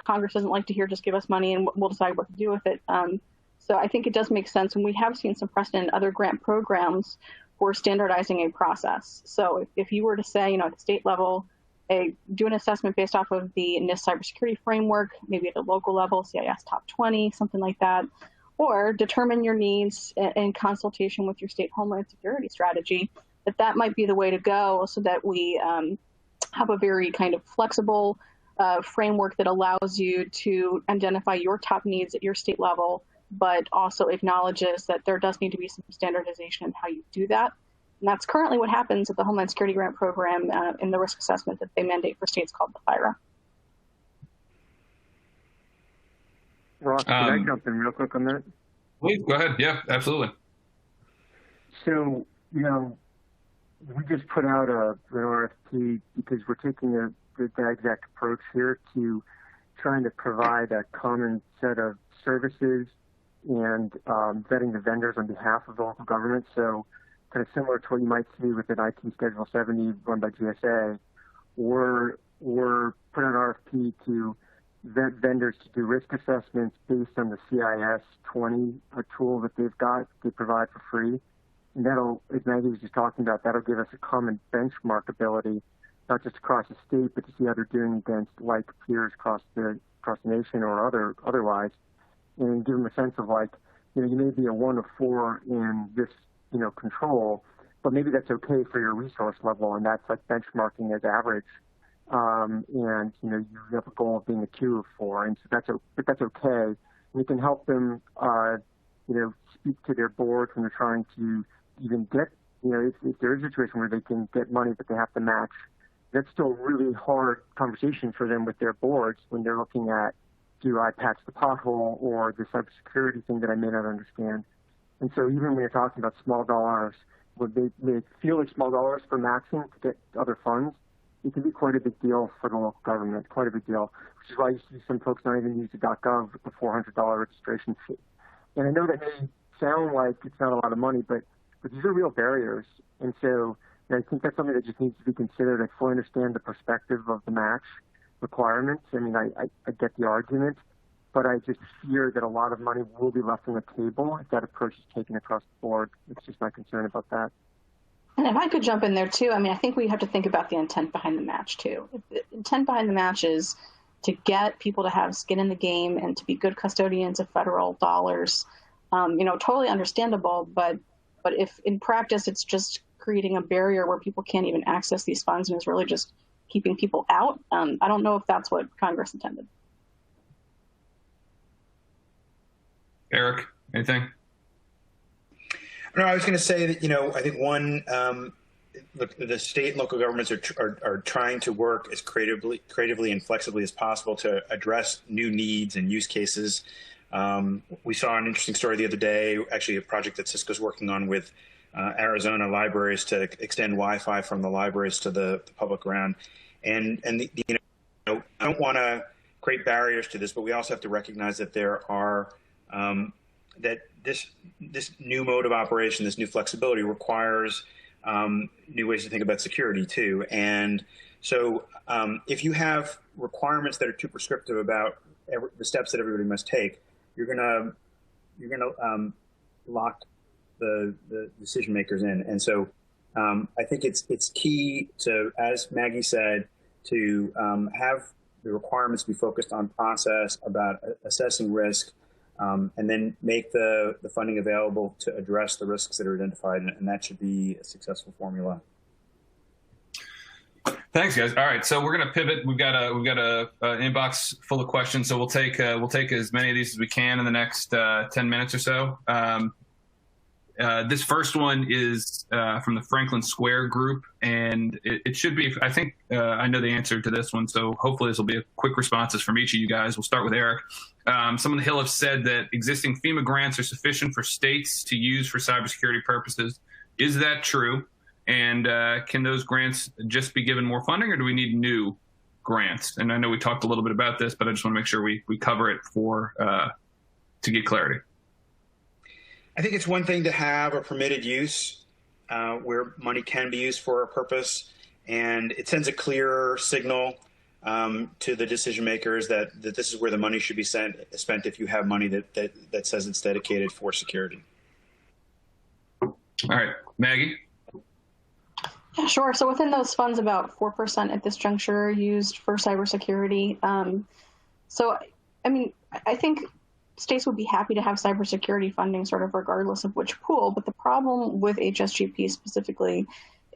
Congress doesn't like to hear just give us money and we'll decide what to do with it. So I think it does make sense, and we have seen some precedent in other grant programs for standardizing a process. So if you were to say, at the state level, do an assessment based off of the NIST cybersecurity framework, maybe at the local level, CIS top 20, something like that, or determine your needs in consultation with your state Homeland Security strategy, that might be the way to go, so that we have a very kind of flexible framework that allows you to identify your top needs at your state level, but also acknowledges that there does need to be some standardization in how you do that. And that's currently what happens at the Homeland Security Grant Program in the risk assessment that they mandate for states called the FIRA. Ross, can I jump in real quick on that? Please, go ahead. Yeah, absolutely. So, we just put out an RFP because we're taking that exact approach here to trying to provide a common set of services and vetting the vendors on behalf of the local government. So kind of similar to what you might see with an IT Schedule 70 run by GSA, we're putting an RFP to vet vendors to do risk assessments based on the CIS 20 tool that they provide for free. And that'll, as Maggie was just talking about, that'll give us a common benchmark ability, not just across the state, but to see how they're doing against like peers across the nation or otherwise. And give them a sense of you may be a 1 of 4 in this, control, but maybe that's okay for your resource level, and that's like benchmarking as average. And you have a goal of being a 2 of 4, and so that's okay. And you can help them, speak to their boards when they're trying to even get, if there is a situation where they can get money but they have to match. That's still a really hard conversation for them with their boards when they're looking at, do I patch the pothole or the cybersecurity thing that I may not understand? And so even when you're talking about small dollars, what they feel like small dollars for maxing to get other funds, it can be quite a big deal for the local government, quite a big deal, which is why you see some folks not even use the .gov with the $400 registration fee. And I know that may sound like it's not a lot of money, but these are real barriers. And so I think that's something that just needs to be considered. I fully understand the perspective of the match requirements. I mean, I get the argument, but I just fear that a lot of money will be left on the table if that approach is taken across the board. It's just my concern about that. And if I could jump in there too, I think we have to think about the intent behind the match too. The intent behind the match is to get people to have skin in the game and to be good custodians of federal dollars. Totally understandable, but if in practice it's just creating a barrier where people can't even access these funds and is really just keeping people out, I don't know if that's what Congress intended. Eric, anything? No, I was going to say that, I think one, the state and local governments are trying to work as creatively and flexibly as possible to address new needs and use cases. We saw an interesting story the other day, actually a project that Cisco's working on with Arizona libraries to extend Wi-Fi from the libraries to the public realm. And I don't want to create barriers to this, but we also have to recognize that there are that this new mode of operation, this new flexibility requires new ways to think about security too. And so if you have requirements that are too prescriptive about the steps that everybody must take, you're gonna lock the decision makers in. And so I think it's key to, as Maggie said, to have the requirements be focused on process, about assessing risk, and then make the funding available to address the risks that are identified, and that should be a successful formula. Thanks, guys. All right, so we're going to pivot. We've got a inbox full of questions, so we'll take as many of these as we can in the next 10 minutes or so. This first one is from the Franklin Square group, and it should be, I think, I know the answer to this one, so hopefully this will be a quick responses from each of you guys. We'll start with Eric. Some on the Hill have said that existing FEMA grants are sufficient for states to use for cybersecurity purposes. Is that true? And can those grants just be given more funding, or do we need new grants? And I know we talked a little bit about this, but I just want to make sure we cover it to get clarity. I think it's one thing to have a permitted use where money can be used for a purpose, and it sends a clear signal to the decision makers that this is where the money should be spent if you have money that says it's dedicated for security. All right, Maggie? Yeah, sure. So within those funds, about 4% at this juncture are used for cybersecurity. So, I mean, I think states would be happy to have cybersecurity funding sort of regardless of which pool. But the problem with HSGP specifically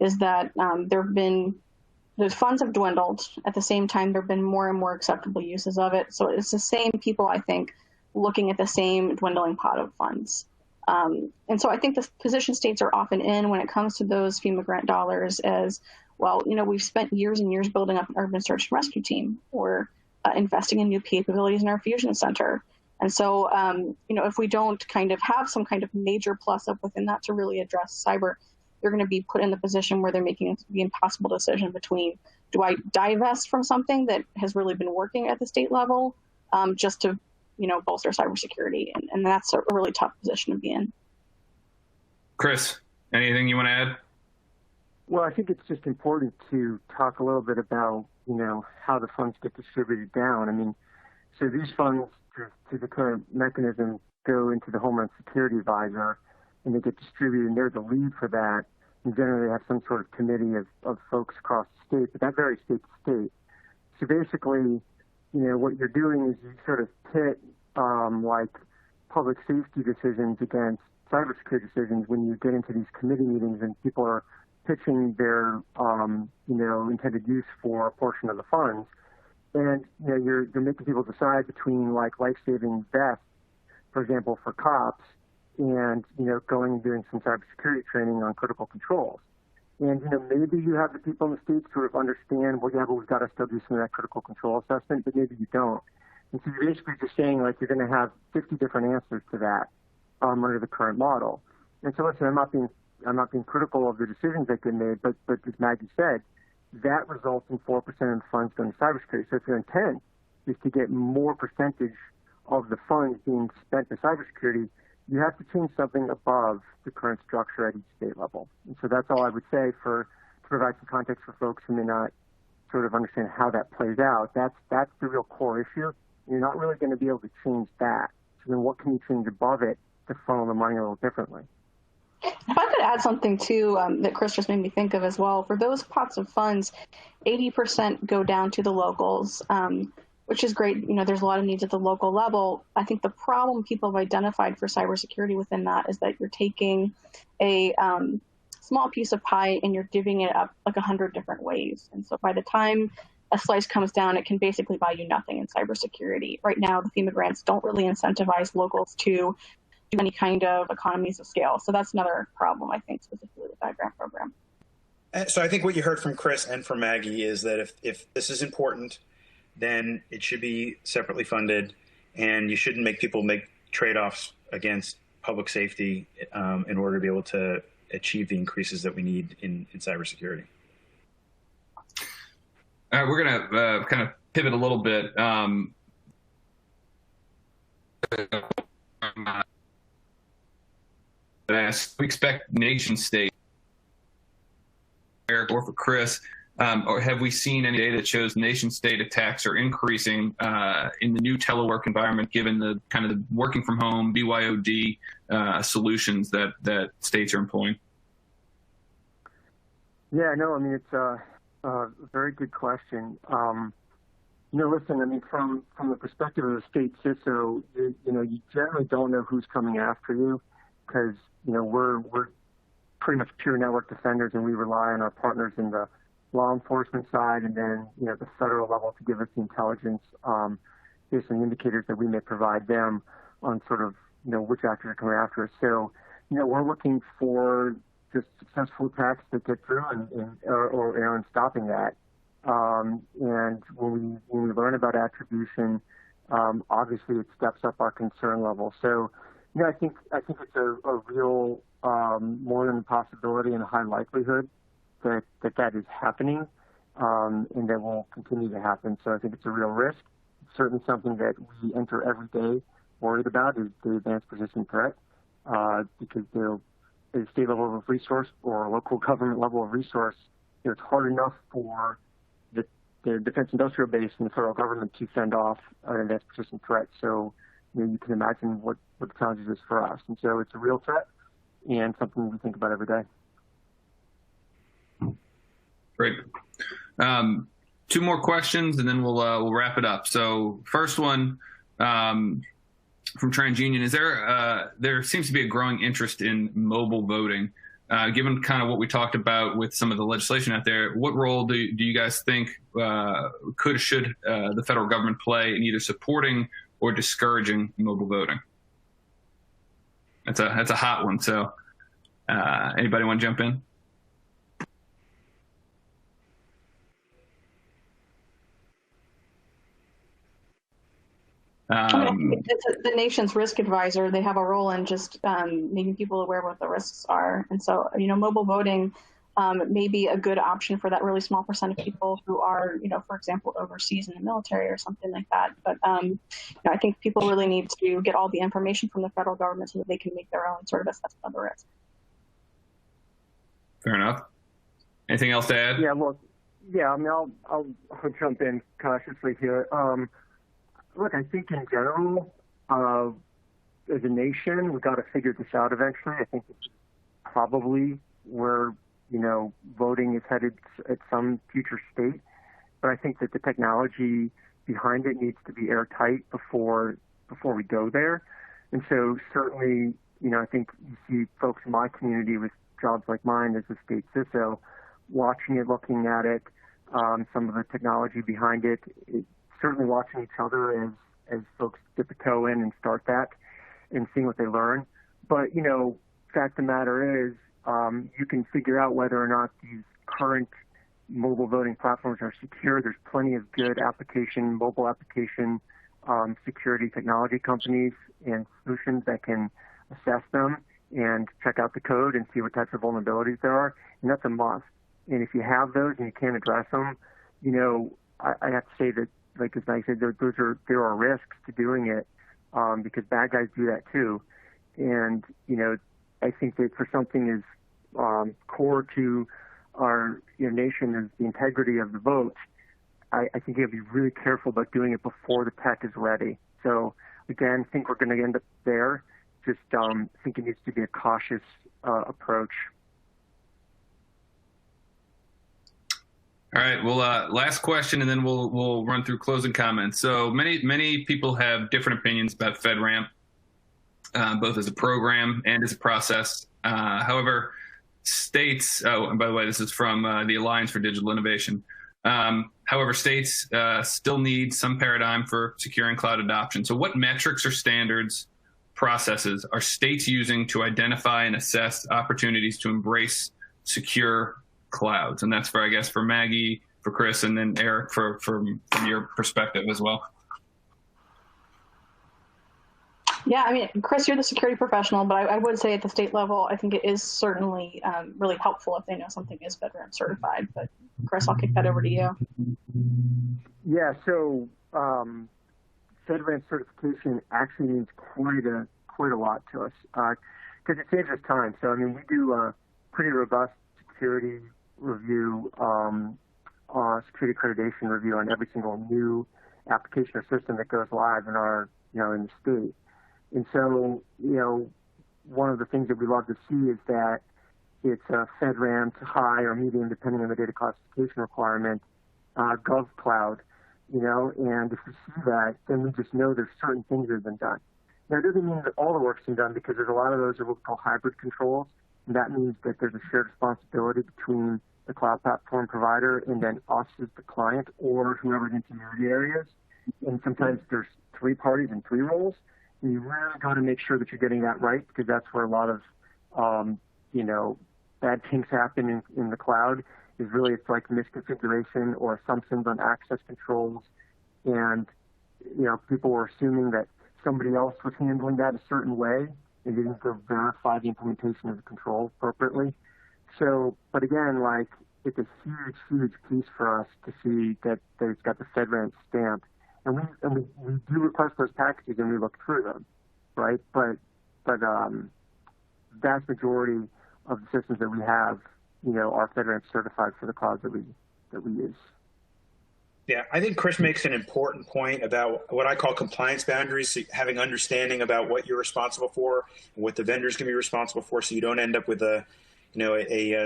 is that the funds have dwindled. At the same time, there have been more and more acceptable uses of it. So it's the same people, I think, looking at the same dwindling pot of funds. And so I think the position states are often in when it comes to those FEMA grant dollars as, well, we've spent years and years building up an urban search and rescue team or investing in new capabilities in our fusion center. And so, if we don't kind of have some kind of major plus up within that to really address cyber, you're going to be put in the position where they're making the impossible decision between, do I divest from something that has really been working at the state level just to bolster cybersecurity, and that's a really tough position to be in. Chris, anything you want to add? Well, I think it's just important to talk a little bit about, how the funds get distributed down. I mean, so these funds, through the current mechanism, go into the Homeland Security Advisor, and they get distributed, and they're the lead for that. And generally, they have some sort of committee of folks across the state, but that varies state to state. So basically, what you're doing is you sort of pit like public safety decisions against cybersecurity decisions when you get into these committee meetings and people are pitching their intended use for a portion of the funds, and you're making people decide between like life-saving vests, for example, for cops, and going and doing some cybersecurity training on critical controls. And maybe you have the people in the state sort of understand, well, yeah, but we've got to still do some of that critical control assessment, but maybe you don't. And so you're basically just saying, like, you're going to have 50 different answers to that under the current model. And so listen, I'm not being critical of the decisions that get made, but as Maggie said, that results in 4% of the funds going to cybersecurity. So if your intent is to get more percentage of the funds being spent to cybersecurity, you have to change something above the current structure at each state level. And so that's all I would say to provide some context for folks who may not sort of understand how that plays out. That's the real core issue. You're not really going to be able to change that. So then what can you change above it to funnel the money a little differently? If I could add something too that Chris just made me think of as well, for those pots of funds, 80% go down to the locals, which is great. There's a lot of needs at the local level. I think the problem people have identified for cybersecurity within that is that you're taking a small piece of pie and you're divvying it up like 100 different ways. And so by the time a slice comes down, it can basically buy you nothing in cybersecurity. Right now, the FEMA grants don't really incentivize locals to do any kind of economies of scale. So that's another problem, I think, specifically with that grant program. So I think what you heard from Chris and from Maggie is that if this is important, then it should be separately funded, and you shouldn't make people make trade-offs against public safety in order to be able to achieve the increases that we need in cybersecurity. All right, we're going to kind of pivot a little bit. We expect nation state, Eric, or for Chris, or have we seen any data that shows nation state attacks are increasing in the new telework environment, given the kind of the working from home, BYOD solutions that states are employing? Yeah, no, I mean, it's a very good question. Listen, I mean, from the perspective of the state CISO, you generally don't know who's coming after you because, we're pretty much pure network defenders, and we rely on our partners in the law enforcement side and then, the federal level to give us the intelligence based on the indicators that we may provide them on sort of, which actors are coming after us. So, we're looking for just successful attacks that get through and stopping that. And when we learn about attribution, obviously it steps up our concern level. So, I think it's a real more than a possibility and a high likelihood that is happening, and that will continue to happen. So I think it's a real risk. It's certainly something that we enter every day worried about is the advanced persistent threat, because a state level of resource or a local government level of resource, it's hard enough for the defense industrial base and the federal government to fend off an advanced persistent threat. So you can imagine what the challenges is for us. And so it's a real threat and something we think about every day. Great. Two more questions, and then we'll wrap it up. So first one from TransUnion, is there seems to be a growing interest in mobile voting. Given kind of what we talked about with some of the legislation out there, what role do you guys think should the federal government play in either supporting or discouraging mobile voting? That's a hot one. So anybody want to jump in? It's the nation's risk advisor. They have a role in just making people aware of what the risks are. And so, mobile voting may be a good option for that really small percent of people who are, for example, overseas in the military or something like that. But I think people really need to get all the information from the federal government so that they can make their own sort of assessment of the risk. Fair enough. Anything else to add? Yeah, look, I'll jump in cautiously here. Look, I think in general, as a nation, we've got to figure this out eventually. I think it's probably where, voting is headed at some future state. But I think that the technology behind it needs to be airtight before we go there. And so certainly, I think you see folks in my community with jobs like mine as a state CISO, watching it, looking at it, some of the technology behind it, certainly watching each other as folks dip a toe in and start that and seeing what they learn. But, fact of the matter is, you can figure out whether or not these current mobile voting platforms are secure. There's plenty of good mobile application security technology companies and solutions that can assess them and check out the code and see what types of vulnerabilities there are. And that's a must. And if you have those and you can't address them, I have to say that, like as I said, there are risks to doing it because bad guys do that too. And, I think that for something as core to our nation as the integrity of the vote, I think you have to be really careful about doing it before the tech is ready. So, again, I think we're going to end up there. Just think it needs to be a cautious approach. All right. Well, last question, and then we'll run through closing comments. So many people have different opinions about FedRAMP, both as a program and as a process. However, states. Oh, and by the way, this is from the Alliance for Digital Innovation. However, states still need some paradigm for securing cloud adoption. So, what metrics or standards, processes are states using to identify and assess opportunities to embrace secure clouds? And that's for Maggie, for Chris, and then Eric from your perspective as well. Yeah, I mean, Chris, you're the security professional, but I would say at the state level, I think it is certainly really helpful if they know something is FedRAMP certified. But Chris, I'll kick that over to you. Yeah, so FedRAMP certification actually means quite a lot to us because it saves us time. So, I mean, we do a pretty robust security review, security accreditation review on every single new application or system that goes live in our, in the state. And so, one of the things that we love to see is that it's a FedRAMP high or medium, depending on the data classification requirement, Gov Cloud, and if we see that, then we just know there's certain things that have been done. Now, it doesn't mean that all the work's been done because there's a lot of those are what we call hybrid controls. And that means that there's a shared responsibility between the cloud platform provider and then us as the client or whoever's intermediary is. And sometimes there's 3 parties and 3 roles. And you really got to make sure that you're getting that right because that's where a lot of, bad things happen in the cloud is really it's like misconfiguration or assumptions on access controls. And, people were assuming that somebody else was handling that a certain way and didn't go verify the implementation of the control appropriately. So, but again, it's a huge, huge piece for us to see that it's got the FedRAMP stamp. And we do request those packages and we look through them, right? But vast majority of the systems that we have, are FedRAMP certified for the cloud that we use. Yeah, I think Chris makes an important point about what I call compliance boundaries, so having understanding about what you're responsible for and what the vendor's going to be responsible for, so you don't end up with a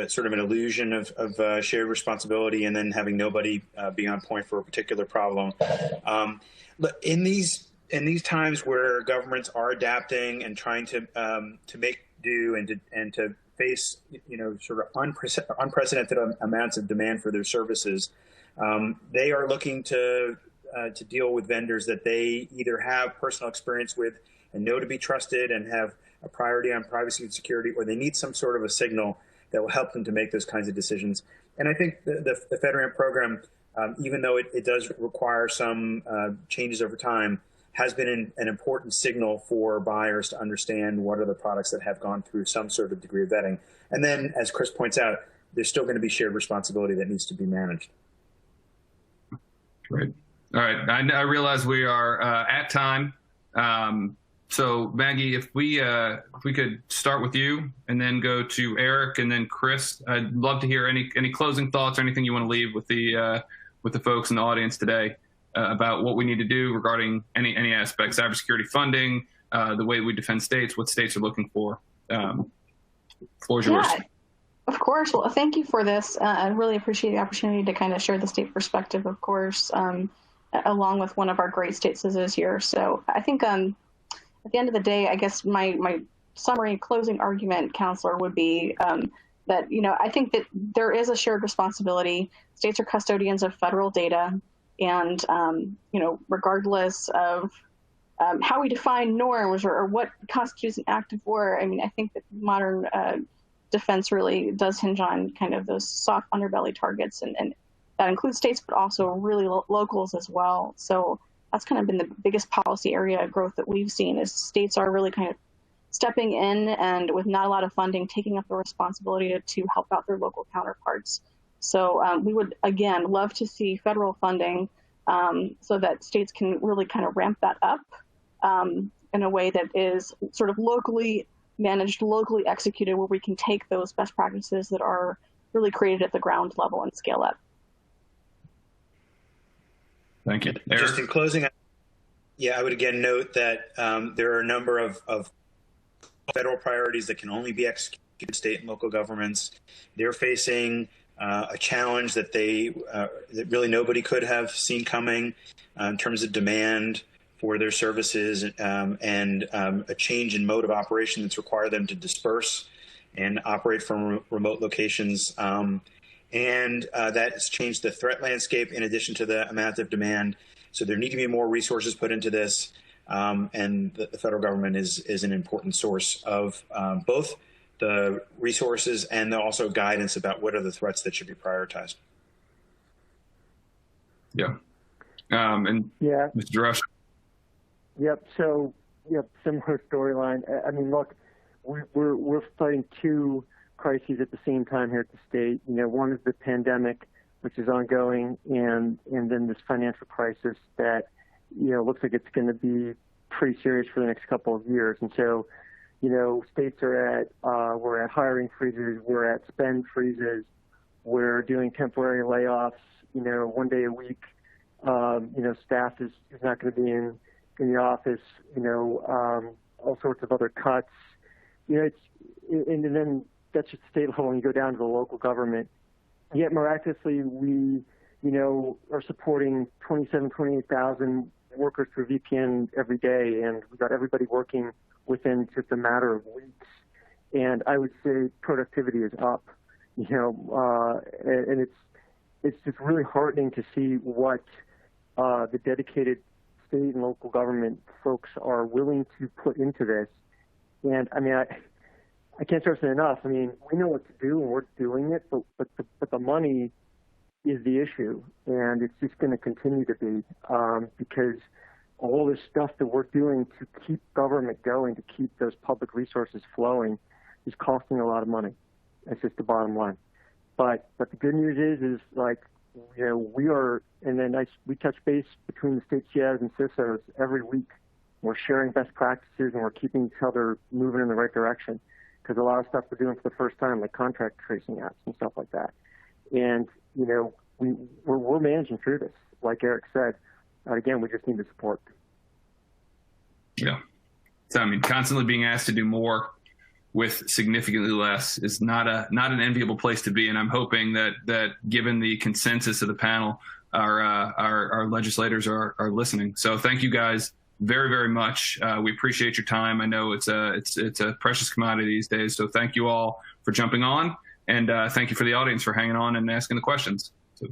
sort of an illusion of shared responsibility and then having nobody be on point for a particular problem. But in these times where governments are adapting and trying to make do and to face sort of unprecedented amounts of demand for their services, they are looking to deal with vendors that they either have personal experience with and know to be trusted and have a priority on privacy and security, or they need some sort of a signal that will help them to make those kinds of decisions. And I think the FedRAMP program, even though it does require some changes over time, has been an important signal for buyers to understand what are the products that have gone through some sort of degree of vetting. And then, as Chris points out, there's still going to be shared responsibility that needs to be managed. Great. All right. I realize we are at time. So Maggie, if we could start with you and then go to Eric and then Chris, I'd love to hear any closing thoughts or anything you want to leave with the folks in the audience today about what we need to do regarding any aspects, cybersecurity funding, the way we defend states, what states are looking for. Floor is yours. Of course. Well, thank you for this. I really appreciate the opportunity to kind of share the state perspective, of course, along with one of our great state CISOs here. So I think at the end of the day, I guess my summary closing argument, Counselor, would be that, I think that there is a shared responsibility. States are custodians of federal data. And, regardless of how we define norms or what constitutes an act of war, I mean, I think that modern defense really does hinge on kind of those soft underbelly targets, and that includes states, but also really locals as well. So that's kind of been the biggest policy area of growth that we've seen, is states are really kind of stepping in and, with not a lot of funding, taking up the responsibility to help out their local counterparts. So we would, again, love to see federal funding so that states can really kind of ramp that up in a way that is sort of locally managed, locally executed, where we can take those best practices that are really created at the ground level and scale up. Thank you. Eric? Just in closing, I would again note that there are a number of federal priorities that can only be executed in state and local governments. They're facing a challenge that that really nobody could have seen coming in terms of demand for their services and a change in mode of operation that's required them to disperse and operate from remote locations. And that has changed the threat landscape in addition to the amount of demand. So there need to be more resources put into this. And the federal government is an important source of both the resources and also guidance about what are the threats that should be prioritized. Yeah. And Mr. Rush. Yep. So, similar storyline. I mean, look, we're fighting two crises at the same time here at the state. One is the pandemic, which is ongoing, and then this financial crisis that, looks like it's going to be pretty serious for the next couple of years. And so, states are we're at hiring freezes, we're at spend freezes, we're doing temporary layoffs, 1 day a week. Staff is not going to be in the office, all sorts of other cuts. And then that's just state level, and you go down to the local government. Yet miraculously, we, are supporting 28,000 workers through VPN every day, and we've got everybody working within just a matter of weeks. And I would say productivity is up, and it's just really heartening to see what the dedicated state and local government folks are willing to put into this. And I mean, I can't stress it enough. I mean, we know what to do and we're doing it, but the money is the issue, and it's just going to continue to be because all this stuff that we're doing to keep government going, to keep those public resources flowing, is costing a lot of money. That's just the bottom line. But the good news is like, we are, and then we touch base between the state CIAs and CISOs every week. We're sharing best practices and we're keeping each other moving in the right direction. because a lot of stuff we're doing for the first time, like contract tracing apps and stuff like that. And, you know, we're managing through this. Like Eric said, again, we just need the support. Yeah. So, I mean, constantly being asked to do more with significantly less is not an enviable place to be. And I'm hoping that given the consensus of the panel, our legislators are listening. So thank you guys very, very much. We appreciate your time. I know it's a precious commodity these days. So thank you all for jumping on, and thank you for the audience for hanging on and asking the questions. So,